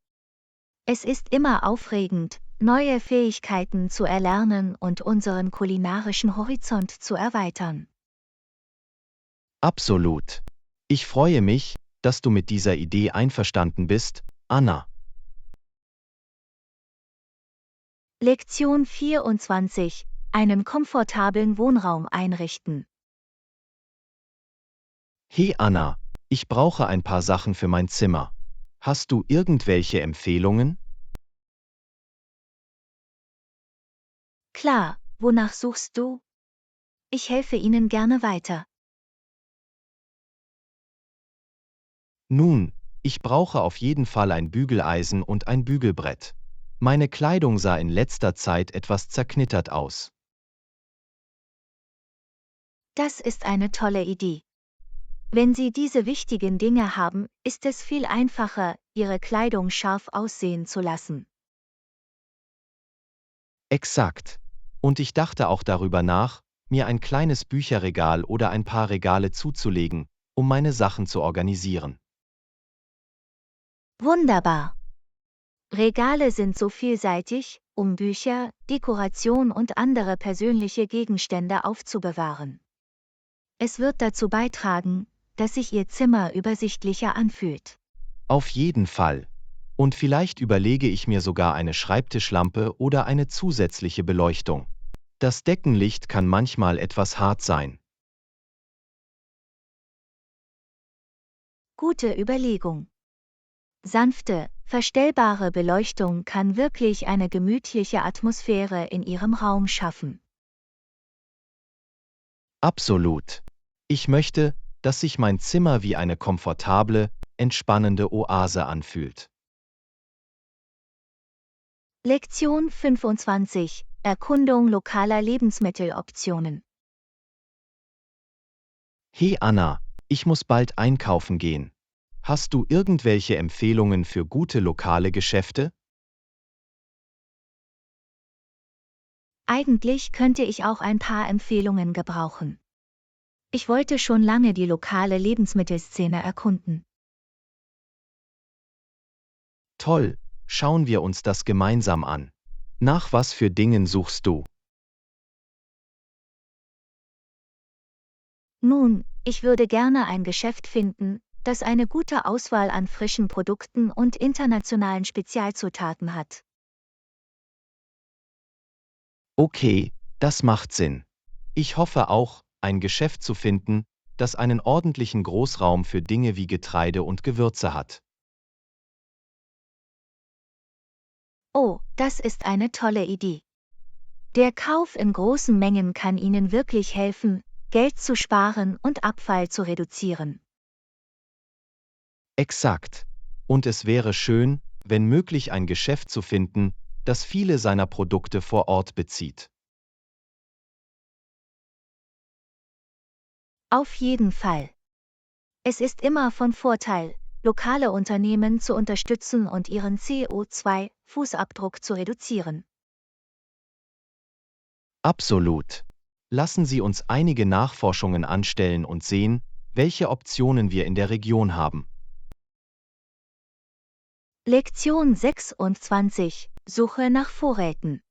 Es ist immer aufregend, neue Fähigkeiten zu erlernen und unseren kulinarischen Horizont zu erweitern. Absolut. Ich freue mich, dass du mit dieser Idee einverstanden bist, Anna. Lektion 24. Einen komfortablen Wohnraum einrichten. Hey Anna, ich brauche ein paar Sachen für mein Zimmer. Hast du irgendwelche Empfehlungen? Klar, wonach suchst du? Ich helfe Ihnen gerne weiter. Nun, ich brauche auf jeden Fall ein Bügeleisen und ein Bügelbrett. Meine Kleidung sah in letzter Zeit etwas zerknittert aus. Das ist eine tolle Idee. Wenn Sie diese wichtigen Dinge haben, ist es viel einfacher, Ihre Kleidung scharf aussehen zu lassen. Exakt. Und ich dachte auch darüber nach, mir ein kleines Bücherregal oder ein paar Regale zuzulegen, um meine Sachen zu organisieren. Wunderbar. Regale sind so vielseitig, um Bücher, Dekoration und andere persönliche Gegenstände aufzubewahren. Es wird dazu beitragen, dass sich Ihr Zimmer übersichtlicher anfühlt. Auf jeden Fall. Und vielleicht überlege ich mir sogar eine Schreibtischlampe oder eine zusätzliche Beleuchtung. Das Deckenlicht kann manchmal etwas hart sein. Gute Überlegung. Sanfte, verstellbare Beleuchtung kann wirklich eine gemütliche Atmosphäre in Ihrem Raum schaffen. Absolut. Ich möchte, dass sich mein Zimmer wie eine komfortable, entspannende Oase anfühlt. Lektion 25. Erkundung lokaler Lebensmitteloptionen. Hey Anna, ich muss bald einkaufen gehen. Hast du irgendwelche Empfehlungen für gute lokale Geschäfte? Eigentlich könnte ich auch ein paar Empfehlungen gebrauchen. Ich wollte schon lange die lokale Lebensmittelszene erkunden. Toll, schauen wir uns das gemeinsam an. Nach was für Dingen suchst du? Nun, ich würde gerne ein Geschäft finden, das eine gute Auswahl an frischen Produkten und internationalen Spezialzutaten hat. Okay, das macht Sinn. Ich hoffe auch, ein Geschäft zu finden, das einen ordentlichen Großraum für Dinge wie Getreide und Gewürze hat. Oh, das ist eine tolle Idee. Der Kauf in großen Mengen kann Ihnen wirklich helfen, Geld zu sparen und Abfall zu reduzieren. Exakt. Und es wäre schön, wenn möglich ein Geschäft zu finden, das viele seiner Produkte vor Ort bezieht. Auf jeden Fall. Es ist immer von Vorteil, lokale Unternehmen zu unterstützen und ihren CO2-Fußabdruck zu reduzieren. Absolut. Lassen Sie uns einige Nachforschungen anstellen und sehen, welche Optionen wir in der Region haben. Lektion 26. Suche nach Vorräten.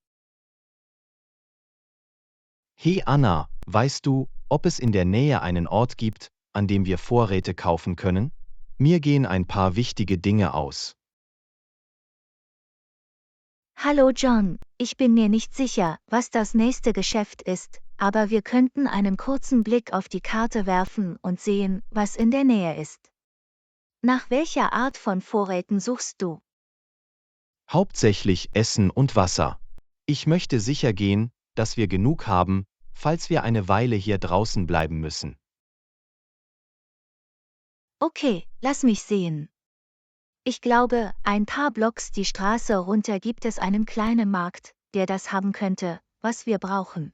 Hey Anna, weißt du, ob es in der Nähe einen Ort gibt, an dem wir Vorräte kaufen können? Mir gehen ein paar wichtige Dinge aus. Hallo John, ich bin mir nicht sicher, was das nächste Geschäft ist, aber wir könnten einen kurzen Blick auf die Karte werfen und sehen, was in der Nähe ist. Nach welcher Art von Vorräten suchst du? Hauptsächlich Essen und Wasser. Ich möchte sicher gehen, dass wir genug haben, falls wir eine Weile hier draußen bleiben müssen. Okay, lass mich sehen. Ich glaube, ein paar Blocks die Straße runter gibt es einen kleinen Markt, der das haben könnte, was wir brauchen.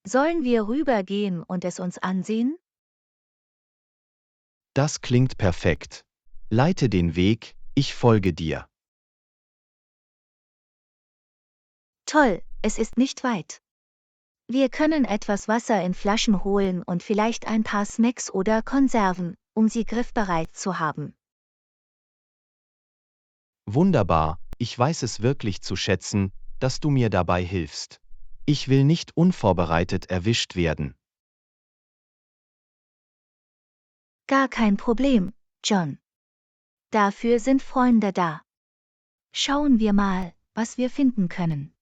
Sollen wir rübergehen und es uns ansehen? Das klingt perfekt. Leite den Weg, ich folge dir. Toll, es ist nicht weit. Wir können etwas Wasser in Flaschen holen und vielleicht ein paar Snacks oder Konserven, um sie griffbereit zu haben. Wunderbar, ich weiß es wirklich zu schätzen, dass du mir dabei hilfst. Ich will nicht unvorbereitet erwischt werden. Gar kein Problem, John. Dafür sind Freunde da. Schauen wir mal, was wir finden können.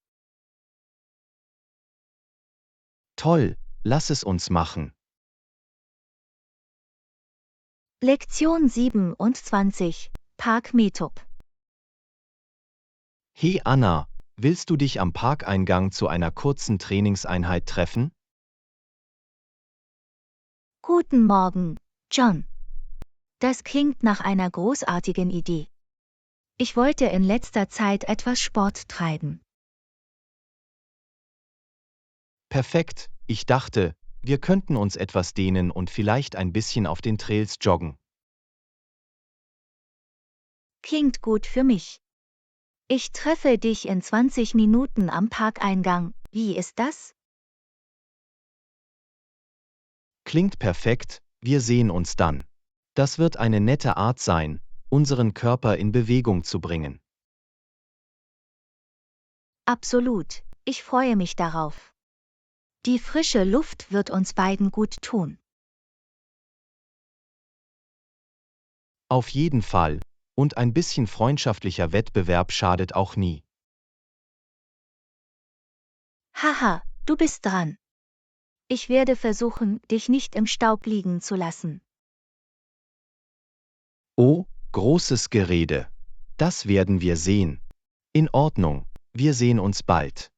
Toll, lass es uns machen. Lektion 27. Park Meetup. Hey Anna, willst du dich am Parkeingang zu einer kurzen Trainingseinheit treffen? Guten Morgen, John. Das klingt nach einer großartigen Idee. Ich wollte in letzter Zeit etwas Sport treiben. Perfekt, ich dachte, wir könnten uns etwas dehnen und vielleicht ein bisschen auf den Trails joggen. Klingt gut für mich. Ich treffe dich in 20 Minuten am Parkeingang. Wie ist das? Klingt perfekt, wir sehen uns dann. Das wird eine nette Art sein, unseren Körper in Bewegung zu bringen. Absolut, ich freue mich darauf. Die frische Luft wird uns beiden gut tun. Auf jeden Fall, und ein bisschen freundschaftlicher Wettbewerb schadet auch nie. Haha, du bist dran. Ich werde versuchen, dich nicht im Staub liegen zu lassen. Oh, großes Gerede. Das werden wir sehen. In Ordnung, wir sehen uns bald.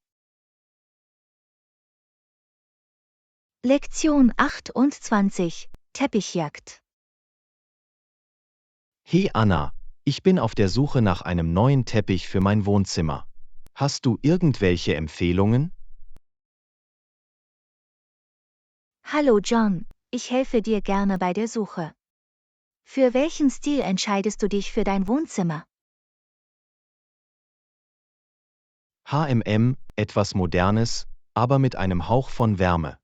Lektion 28: Teppichjagd. Hey Anna, ich bin auf der Suche nach einem neuen Teppich für mein Wohnzimmer. Hast du irgendwelche Empfehlungen? Hallo John, ich helfe dir gerne bei der Suche. Für welchen Stil entscheidest du dich für dein Wohnzimmer? Etwas Modernes, aber mit einem Hauch von Wärme.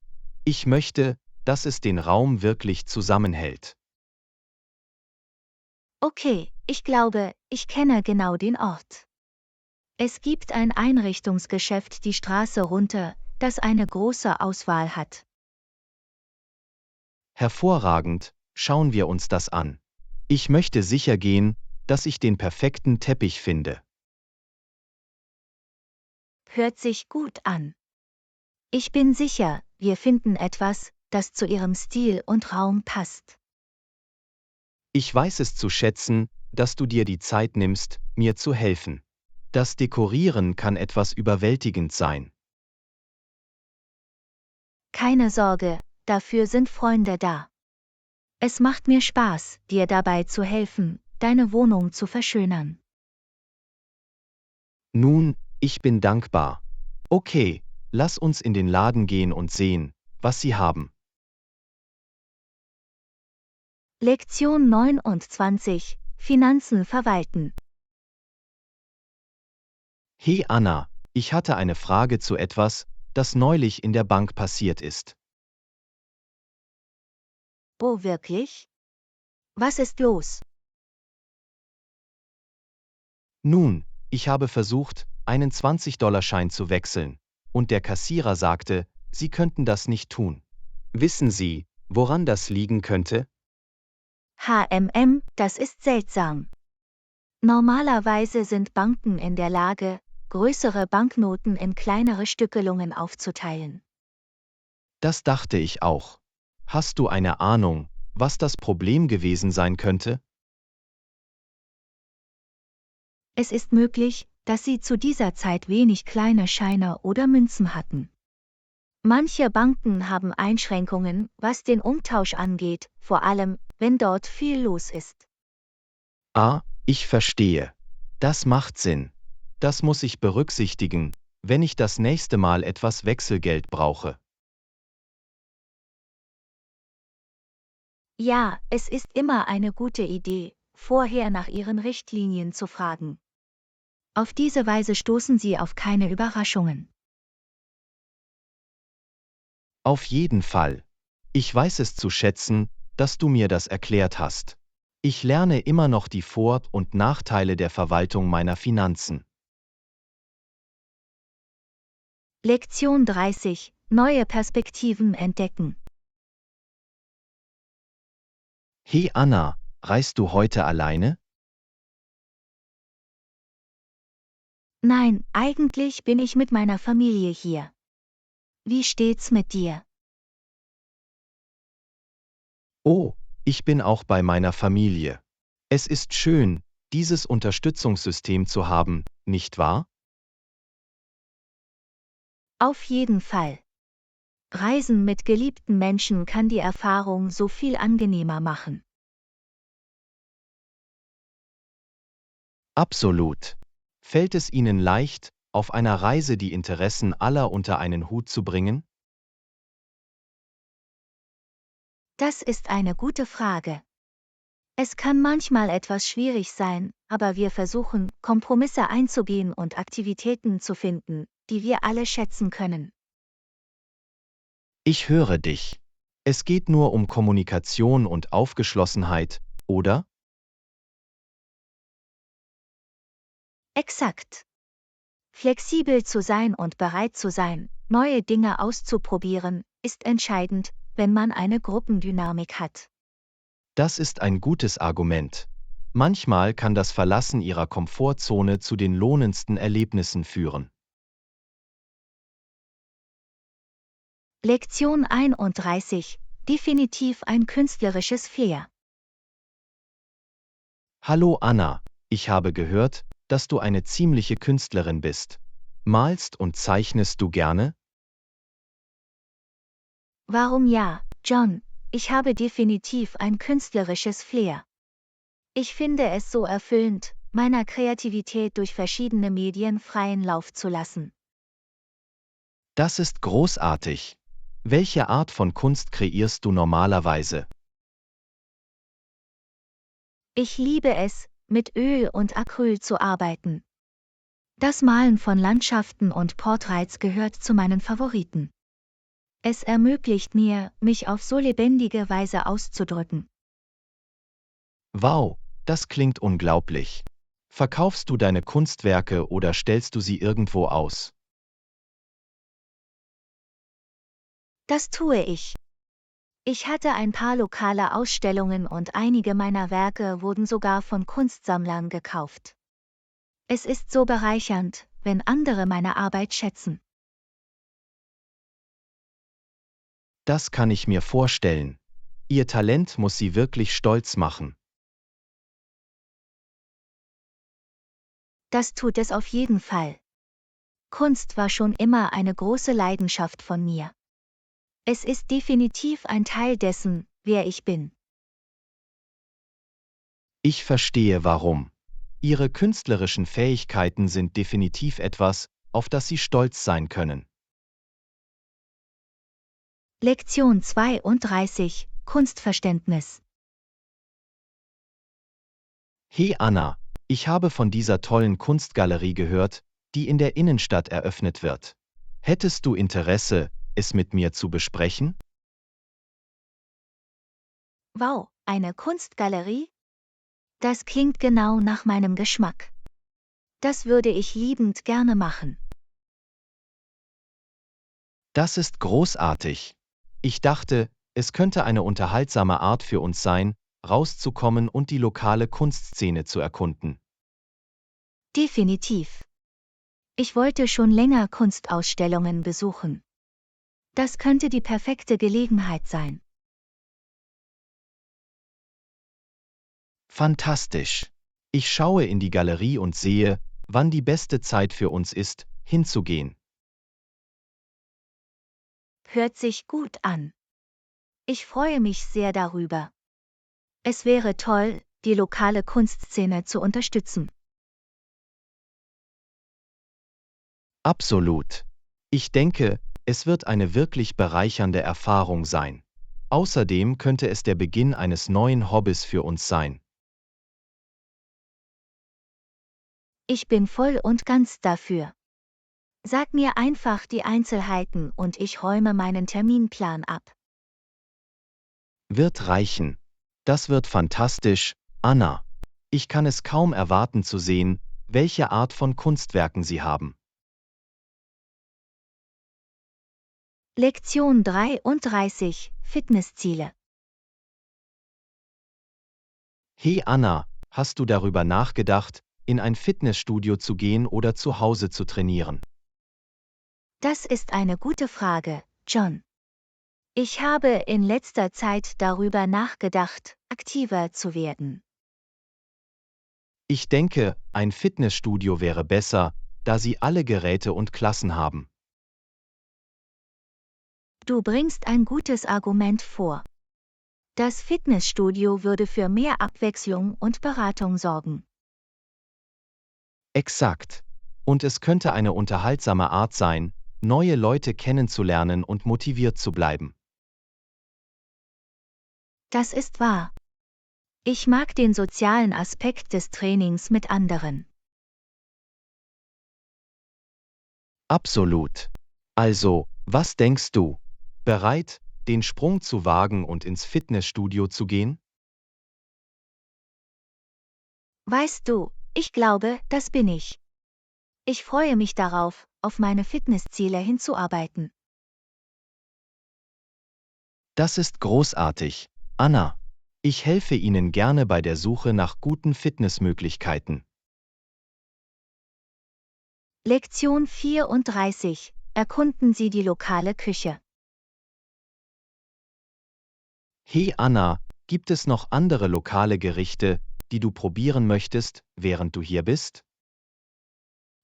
Ich möchte, dass es den Raum wirklich zusammenhält. Okay, ich glaube, ich kenne genau den Ort. Es gibt ein Einrichtungsgeschäft die Straße runter, das eine große Auswahl hat. Hervorragend, schauen wir uns das an. Ich möchte sicher gehen, dass ich den perfekten Teppich finde. Hört sich gut an. Ich bin sicher, wir finden etwas, das zu Ihrem Stil und Raum passt. Ich weiß es zu schätzen, dass du dir die Zeit nimmst, mir zu helfen. Das Dekorieren kann etwas überwältigend sein. Keine Sorge, dafür sind Freunde da. Es macht mir Spaß, dir dabei zu helfen, deine Wohnung zu verschönern. Nun, ich bin dankbar. Okay, lass uns in den Laden gehen und sehen, was sie haben. Lektion 29: Finanzen verwalten. Hey Anna, ich hatte eine Frage zu etwas, das neulich in der Bank passiert ist. Oh wirklich? Was ist los? Nun, ich habe versucht, einen 20-Dollar-Schein zu wechseln, und der Kassierer sagte, Sie könnten das nicht tun. Wissen Sie, woran das liegen könnte? Das ist seltsam. Normalerweise sind Banken in der Lage, größere Banknoten in kleinere Stückelungen aufzuteilen. Das dachte ich auch. Hast du eine Ahnung, was das Problem gewesen sein könnte? Es ist möglich, dass sie zu dieser Zeit wenig kleine Scheine oder Münzen hatten. Manche Banken haben Einschränkungen, was den Umtausch angeht, vor allem, wenn dort viel los ist. Ah, ich verstehe. Das macht Sinn. Das muss ich berücksichtigen, wenn ich das nächste Mal etwas Wechselgeld brauche. Ja, es ist immer eine gute Idee, vorher nach ihren Richtlinien zu fragen. Auf diese Weise stoßen Sie auf keine Überraschungen. Auf jeden Fall. Ich weiß es zu schätzen, dass du mir das erklärt hast. Ich lerne immer noch die Vor- und Nachteile der Verwaltung meiner Finanzen. Lektion 30: Neue Perspektiven entdecken. Hey Anna, reist du heute alleine? Nein, eigentlich bin ich mit meiner Familie hier. Wie steht's mit dir? Oh, ich bin auch bei meiner Familie. Es ist schön, dieses Unterstützungssystem zu haben, nicht wahr? Auf jeden Fall. Reisen mit geliebten Menschen kann die Erfahrung so viel angenehmer machen. Absolut. Fällt es Ihnen leicht, auf einer Reise die Interessen aller unter einen Hut zu bringen? Das ist eine gute Frage. Es kann manchmal etwas schwierig sein, aber wir versuchen, Kompromisse einzugehen und Aktivitäten zu finden, die wir alle schätzen können. Ich höre dich. Es geht nur um Kommunikation und Aufgeschlossenheit, oder? Exakt. Flexibel zu sein und bereit zu sein, neue Dinge auszuprobieren, ist entscheidend, wenn man eine Gruppendynamik hat. Das ist ein gutes Argument. Manchmal kann das Verlassen Ihrer Komfortzone zu den lohnendsten Erlebnissen führen. Lektion 31. Definitiv ein künstlerisches Flair. Hallo Anna, ich habe gehört, dass du eine ziemliche Künstlerin bist. Malst und zeichnest du gerne? Warum ja, John? Ich habe definitiv ein künstlerisches Flair. Ich finde es so erfüllend, meiner Kreativität durch verschiedene Medien freien Lauf zu lassen. Das ist großartig. Welche Art von Kunst kreierst du normalerweise? Ich liebe es, mit Öl und Acryl zu arbeiten. Das Malen von Landschaften und Porträts gehört zu meinen Favoriten. Es ermöglicht mir, mich auf so lebendige Weise auszudrücken. Wow, das klingt unglaublich. Verkaufst du deine Kunstwerke oder stellst du sie irgendwo aus? Das tue ich. Ich hatte ein paar lokale Ausstellungen und einige meiner Werke wurden sogar von Kunstsammlern gekauft. Es ist so bereichernd, wenn andere meine Arbeit schätzen. Das kann ich mir vorstellen. Ihr Talent muss sie wirklich stolz machen. Das tut es auf jeden Fall. Kunst war schon immer eine große Leidenschaft von mir. Es ist definitiv ein Teil dessen, wer ich bin. Ich verstehe warum. Ihre künstlerischen Fähigkeiten sind definitiv etwas, auf das Sie stolz sein können. Lektion 32. Kunstverständnis. Hey Anna, ich habe von dieser tollen Kunstgalerie gehört, die in der Innenstadt eröffnet wird. Hättest du Interesse, es mit mir zu besprechen? Wow, eine Kunstgalerie? Das klingt genau nach meinem Geschmack. Das würde ich liebend gerne machen. Das ist großartig. Ich dachte, es könnte eine unterhaltsame Art für uns sein, rauszukommen und die lokale Kunstszene zu erkunden. Definitiv. Ich wollte schon länger Kunstausstellungen besuchen. Das könnte die perfekte Gelegenheit sein. Fantastisch. Ich schaue in die Galerie und sehe, wann die beste Zeit für uns ist, hinzugehen. Hört sich gut an. Ich freue mich sehr darüber. Es wäre toll, die lokale Kunstszene zu unterstützen. Absolut. Ich denke, es wird eine wirklich bereichernde Erfahrung sein. Außerdem könnte es der Beginn eines neuen Hobbys für uns sein. Ich bin voll und ganz dafür. Sag mir einfach die Einzelheiten und ich räume meinen Terminplan ab. Wird reichen. Das wird fantastisch, Anna. Ich kann es kaum erwarten zu sehen, welche Art von Kunstwerken Sie haben. Lektion 33. Fitnessziele. Hey Anna, hast du darüber nachgedacht, in ein Fitnessstudio zu gehen oder zu Hause zu trainieren? Das ist eine gute Frage, John. Ich habe in letzter Zeit darüber nachgedacht, aktiver zu werden. Ich denke, ein Fitnessstudio wäre besser, da sie alle Geräte und Klassen haben. Du bringst ein gutes Argument vor. Das Fitnessstudio würde für mehr Abwechslung und Beratung sorgen. Exakt. Und es könnte eine unterhaltsame Art sein, neue Leute kennenzulernen und motiviert zu bleiben. Das ist wahr. Ich mag den sozialen Aspekt des Trainings mit anderen. Absolut. Also, was denkst du? Bereit, den Sprung zu wagen und ins Fitnessstudio zu gehen? Weißt du, ich glaube, das bin ich. Ich freue mich darauf, auf meine Fitnessziele hinzuarbeiten. Das ist großartig, Anna. Ich helfe Ihnen gerne bei der Suche nach guten Fitnessmöglichkeiten. Lektion 34. Erkunden Sie die lokale Küche. Hey Anna, gibt es noch andere lokale Gerichte, die du probieren möchtest, während du hier bist?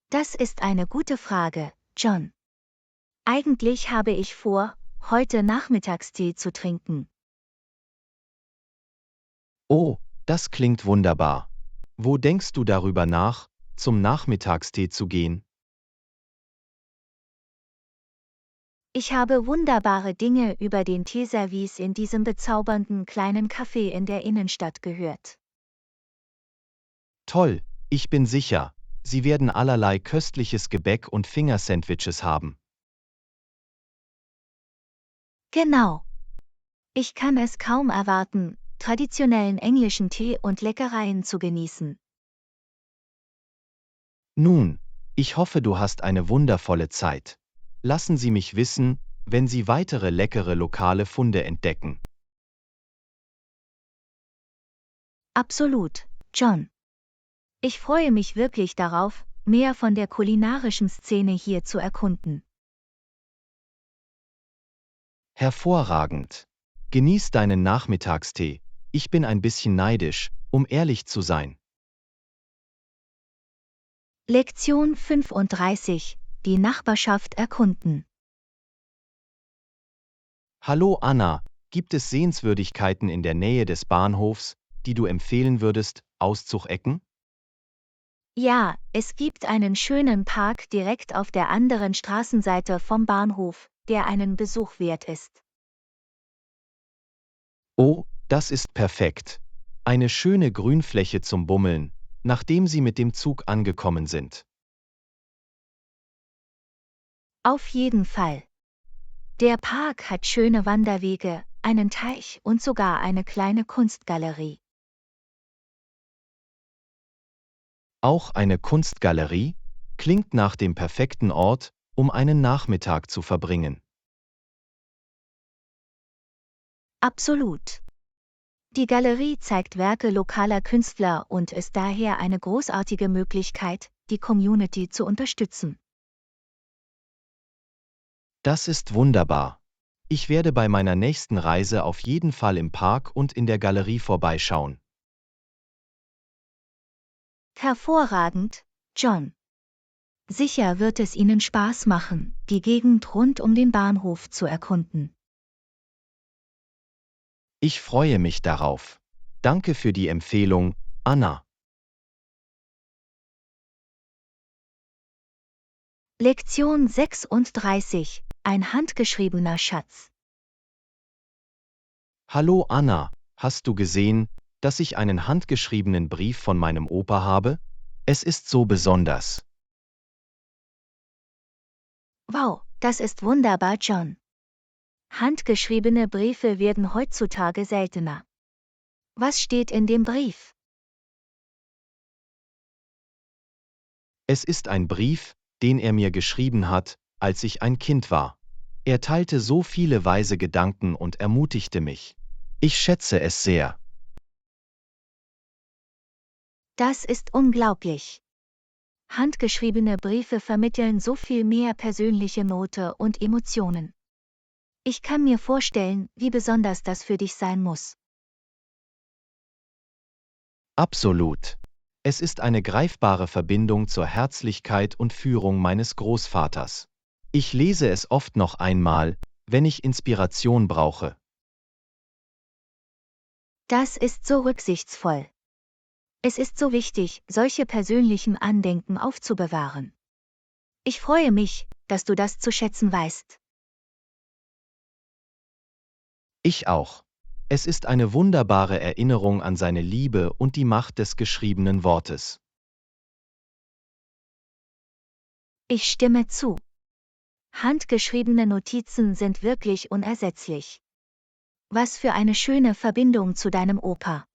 Das ist eine gute Frage, John. Eigentlich habe ich vor, heute Nachmittagstee zu trinken. Oh, das klingt wunderbar. Wo denkst du darüber nach, zum Nachmittagstee zu gehen? Ich habe wunderbare Dinge über den Teeservice in diesem bezaubernden kleinen Café in der Innenstadt gehört. Toll, ich bin sicher, Sie werden allerlei köstliches Gebäck und Fingersandwiches haben. Genau. Ich kann es kaum erwarten, traditionellen englischen Tee und Leckereien zu genießen. Nun, ich hoffe, du hast eine wundervolle Zeit. Lassen Sie mich wissen, wenn Sie weitere leckere lokale Funde entdecken. Absolut, John. Ich freue mich wirklich darauf, mehr von der kulinarischen Szene hier zu erkunden. Hervorragend. Genieß deinen Nachmittagstee. Ich bin ein bisschen neidisch, um ehrlich zu sein. Lektion 35. Die Nachbarschaft erkunden. Hallo Anna, gibt es Sehenswürdigkeiten in der Nähe des Bahnhofs, die du empfehlen würdest, auszuchecken? Ja, es gibt einen schönen Park direkt auf der anderen Straßenseite vom Bahnhof, der einen Besuch wert ist. Oh, das ist perfekt. Eine schöne Grünfläche zum Bummeln, nachdem Sie mit dem Zug angekommen sind. Auf jeden Fall. Der Park hat schöne Wanderwege, einen Teich und sogar eine kleine Kunstgalerie. Auch eine Kunstgalerie klingt nach dem perfekten Ort, um einen Nachmittag zu verbringen. Absolut. Die Galerie zeigt Werke lokaler Künstler und ist daher eine großartige Möglichkeit, die Community zu unterstützen. Das ist wunderbar. Ich werde bei meiner nächsten Reise auf jeden Fall im Park und in der Galerie vorbeischauen. Hervorragend, John. Sicher wird es Ihnen Spaß machen, die Gegend rund um den Bahnhof zu erkunden. Ich freue mich darauf. Danke für die Empfehlung, Anna. Lektion 36. Ein handgeschriebener Schatz. Hallo Anna, hast du gesehen, dass ich einen handgeschriebenen Brief von meinem Opa habe? Es ist so besonders. Wow, das ist wunderbar, John. Handgeschriebene Briefe werden heutzutage seltener. Was steht in dem Brief? Es ist ein Brief, den er mir geschrieben hat, als ich ein Kind war. Er teilte so viele weise Gedanken und ermutigte mich. Ich schätze es sehr. Das ist unglaublich. Handgeschriebene Briefe vermitteln so viel mehr persönliche Note und Emotionen. Ich kann mir vorstellen, wie besonders das für dich sein muss. Absolut. Es ist eine greifbare Verbindung zur Herzlichkeit und Führung meines Großvaters. Ich lese es oft noch einmal, wenn ich Inspiration brauche. Das ist so rücksichtsvoll. Es ist so wichtig, solche persönlichen Andenken aufzubewahren. Ich freue mich, dass du das zu schätzen weißt. Ich auch. Es ist eine wunderbare Erinnerung an seine Liebe und die Macht des geschriebenen Wortes. Ich stimme zu. Handgeschriebene Notizen sind wirklich unersetzlich. Was für eine schöne Verbindung zu deinem Opa.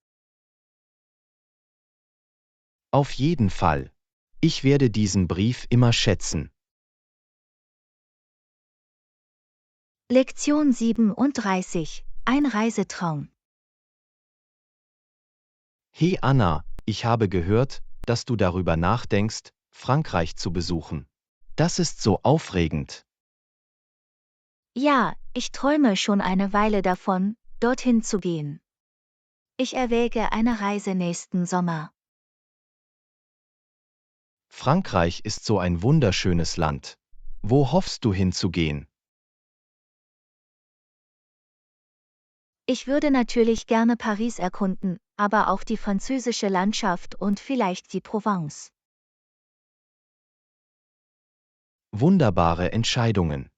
Auf jeden Fall. Ich werde diesen Brief immer schätzen. Lektion 37. Ein Reisetraum. Hey Anna, ich habe gehört, dass du darüber nachdenkst, Frankreich zu besuchen. Das ist so aufregend. Ja, ich träume schon eine Weile davon, dorthin zu gehen. Ich erwäge eine Reise nächsten Sommer. Frankreich ist so ein wunderschönes Land. Wo hoffst du hinzugehen? Ich würde natürlich gerne Paris erkunden, aber auch die französische Landschaft und vielleicht die Provence. Wunderbare Entscheidungen.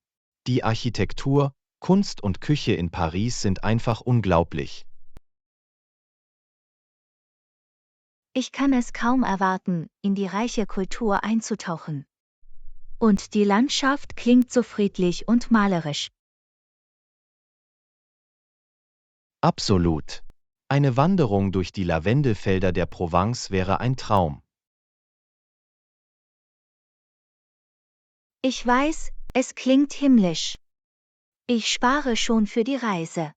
Die Architektur, Kunst und Küche in Paris sind einfach unglaublich. Ich kann es kaum erwarten, in die reiche Kultur einzutauchen. Und die Landschaft klingt so friedlich und malerisch. Absolut. Eine Wanderung durch die Lavendelfelder der Provence wäre ein Traum. Ich weiß, es klingt himmlisch. Ich spare schon für die Reise.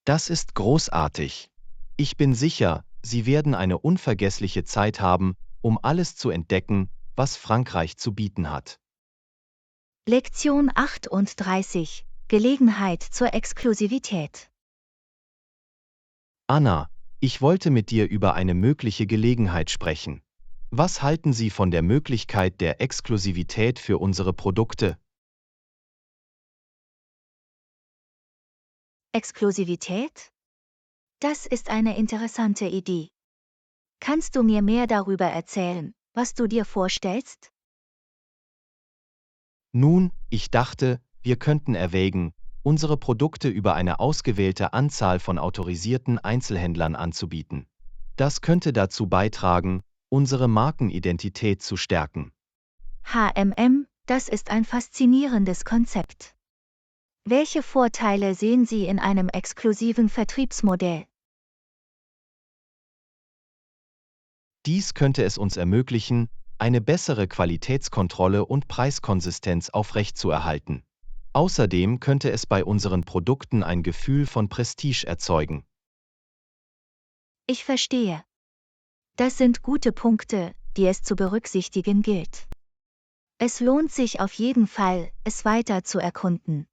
Das ist großartig. Ich bin sicher, Sie werden eine unvergessliche Zeit haben, um alles zu entdecken, was Frankreich zu bieten hat. Lektion 38. Gelegenheit zur Exklusivität. Anna, ich wollte mit dir über eine mögliche Gelegenheit sprechen. Was halten Sie von der Möglichkeit der Exklusivität für unsere Produkte? Exklusivität? Das ist eine interessante Idee. Kannst du mir mehr darüber erzählen, was du dir vorstellst? Nun, ich dachte, wir könnten erwägen, unsere Produkte über eine ausgewählte Anzahl von autorisierten Einzelhändlern anzubieten. Das könnte dazu beitragen, unsere Markenidentität zu stärken. Das ist ein faszinierendes Konzept. Welche Vorteile sehen Sie in einem exklusiven Vertriebsmodell? Dies könnte es uns ermöglichen, eine bessere Qualitätskontrolle und Preiskonsistenz aufrechtzuerhalten. Außerdem könnte es bei unseren Produkten ein Gefühl von Prestige erzeugen. Ich verstehe. Das sind gute Punkte, die es zu berücksichtigen gilt. Es lohnt sich auf jeden Fall, es weiter zu erkunden.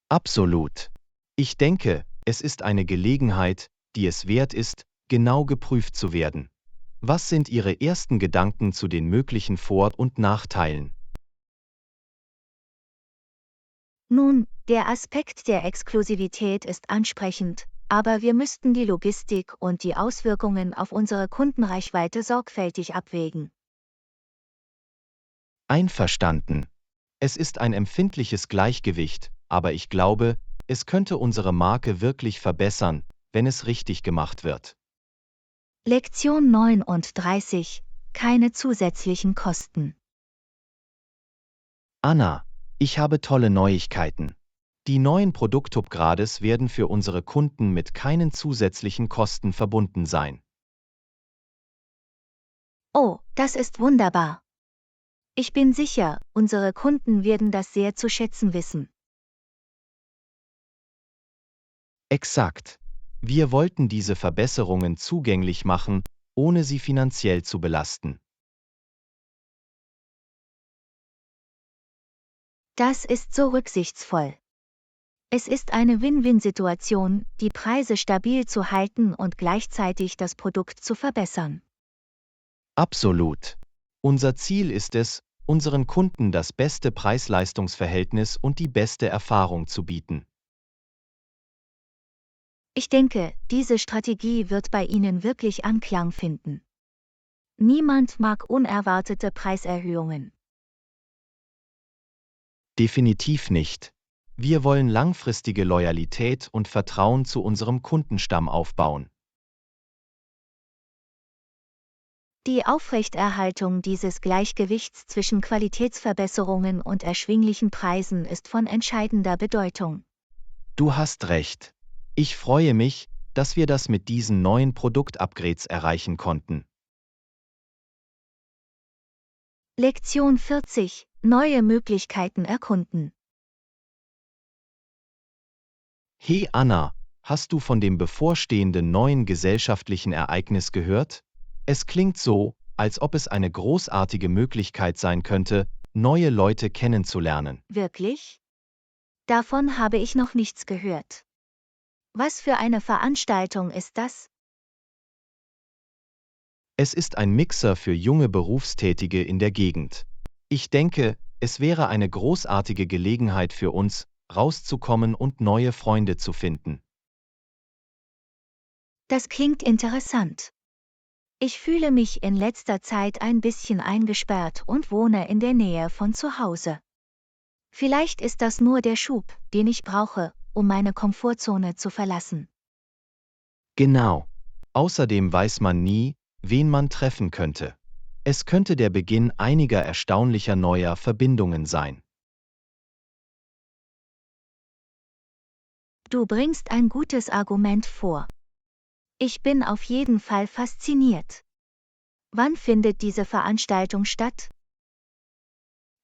Absolut. Ich denke, es ist eine Gelegenheit, die es wert ist, genau geprüft zu werden. Was sind Ihre ersten Gedanken zu den möglichen Vor- und Nachteilen? Nun, der Aspekt der Exklusivität ist ansprechend, aber wir müssten die Logistik und die Auswirkungen auf unsere Kundenreichweite sorgfältig abwägen. Einverstanden. Es ist ein empfindliches Gleichgewicht, aber ich glaube, es könnte unsere Marke wirklich verbessern, wenn es richtig gemacht wird. Lektion 39. Keine zusätzlichen Kosten. Anna, ich habe tolle Neuigkeiten. Die neuen Produktupgrades werden für unsere Kunden mit keinen zusätzlichen Kosten verbunden sein. Oh, das ist wunderbar. Ich bin sicher, unsere Kunden werden das sehr zu schätzen wissen. Exakt. Wir wollten diese Verbesserungen zugänglich machen, ohne sie finanziell zu belasten. Das ist so rücksichtsvoll. Es ist eine Win-Win-Situation, die Preise stabil zu halten und gleichzeitig das Produkt zu verbessern. Absolut. Unser Ziel ist es, unseren Kunden das beste Preis-Leistungs-Verhältnis und die beste Erfahrung zu bieten. Ich denke, diese Strategie wird bei Ihnen wirklich Anklang finden. Niemand mag unerwartete Preiserhöhungen. Definitiv nicht. Wir wollen langfristige Loyalität und Vertrauen zu unserem Kundenstamm aufbauen. Die Aufrechterhaltung dieses Gleichgewichts zwischen Qualitätsverbesserungen und erschwinglichen Preisen ist von entscheidender Bedeutung. Du hast recht. Ich freue mich, dass wir das mit diesen neuen Produktupgrades erreichen konnten. Lektion 40: Neue Möglichkeiten erkunden. Hey Anna, hast du von dem bevorstehenden neuen gesellschaftlichen Ereignis gehört? Es klingt so, als ob es eine großartige Möglichkeit sein könnte, neue Leute kennenzulernen. Wirklich? Davon habe ich noch nichts gehört. Was für eine Veranstaltung ist das? Es ist ein Mixer für junge Berufstätige in der Gegend. Ich denke, es wäre eine großartige Gelegenheit für uns, rauszukommen und neue Freunde zu finden. Das klingt interessant. Ich fühle mich in letzter Zeit ein bisschen eingesperrt und wohne in der Nähe von zu Hause. Vielleicht ist das nur der Schub, den ich brauche, um meine Komfortzone zu verlassen. Genau. Außerdem weiß man nie, wen man treffen könnte. Es könnte der Beginn einiger erstaunlicher neuer Verbindungen sein. Du bringst ein gutes Argument vor. Ich bin auf jeden Fall fasziniert. Wann findet diese Veranstaltung statt?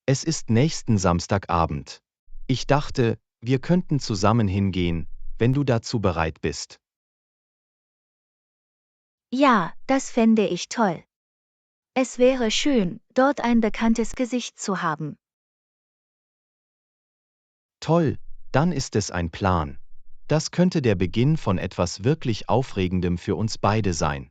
Es ist nächsten Samstagabend. Ich dachte, wir könnten zusammen hingehen, wenn du dazu bereit bist. Ja, das fände ich toll. Es wäre schön, dort ein bekanntes Gesicht zu haben. Toll, dann ist es ein Plan. Das könnte der Beginn von etwas wirklich Aufregendem für uns beide sein.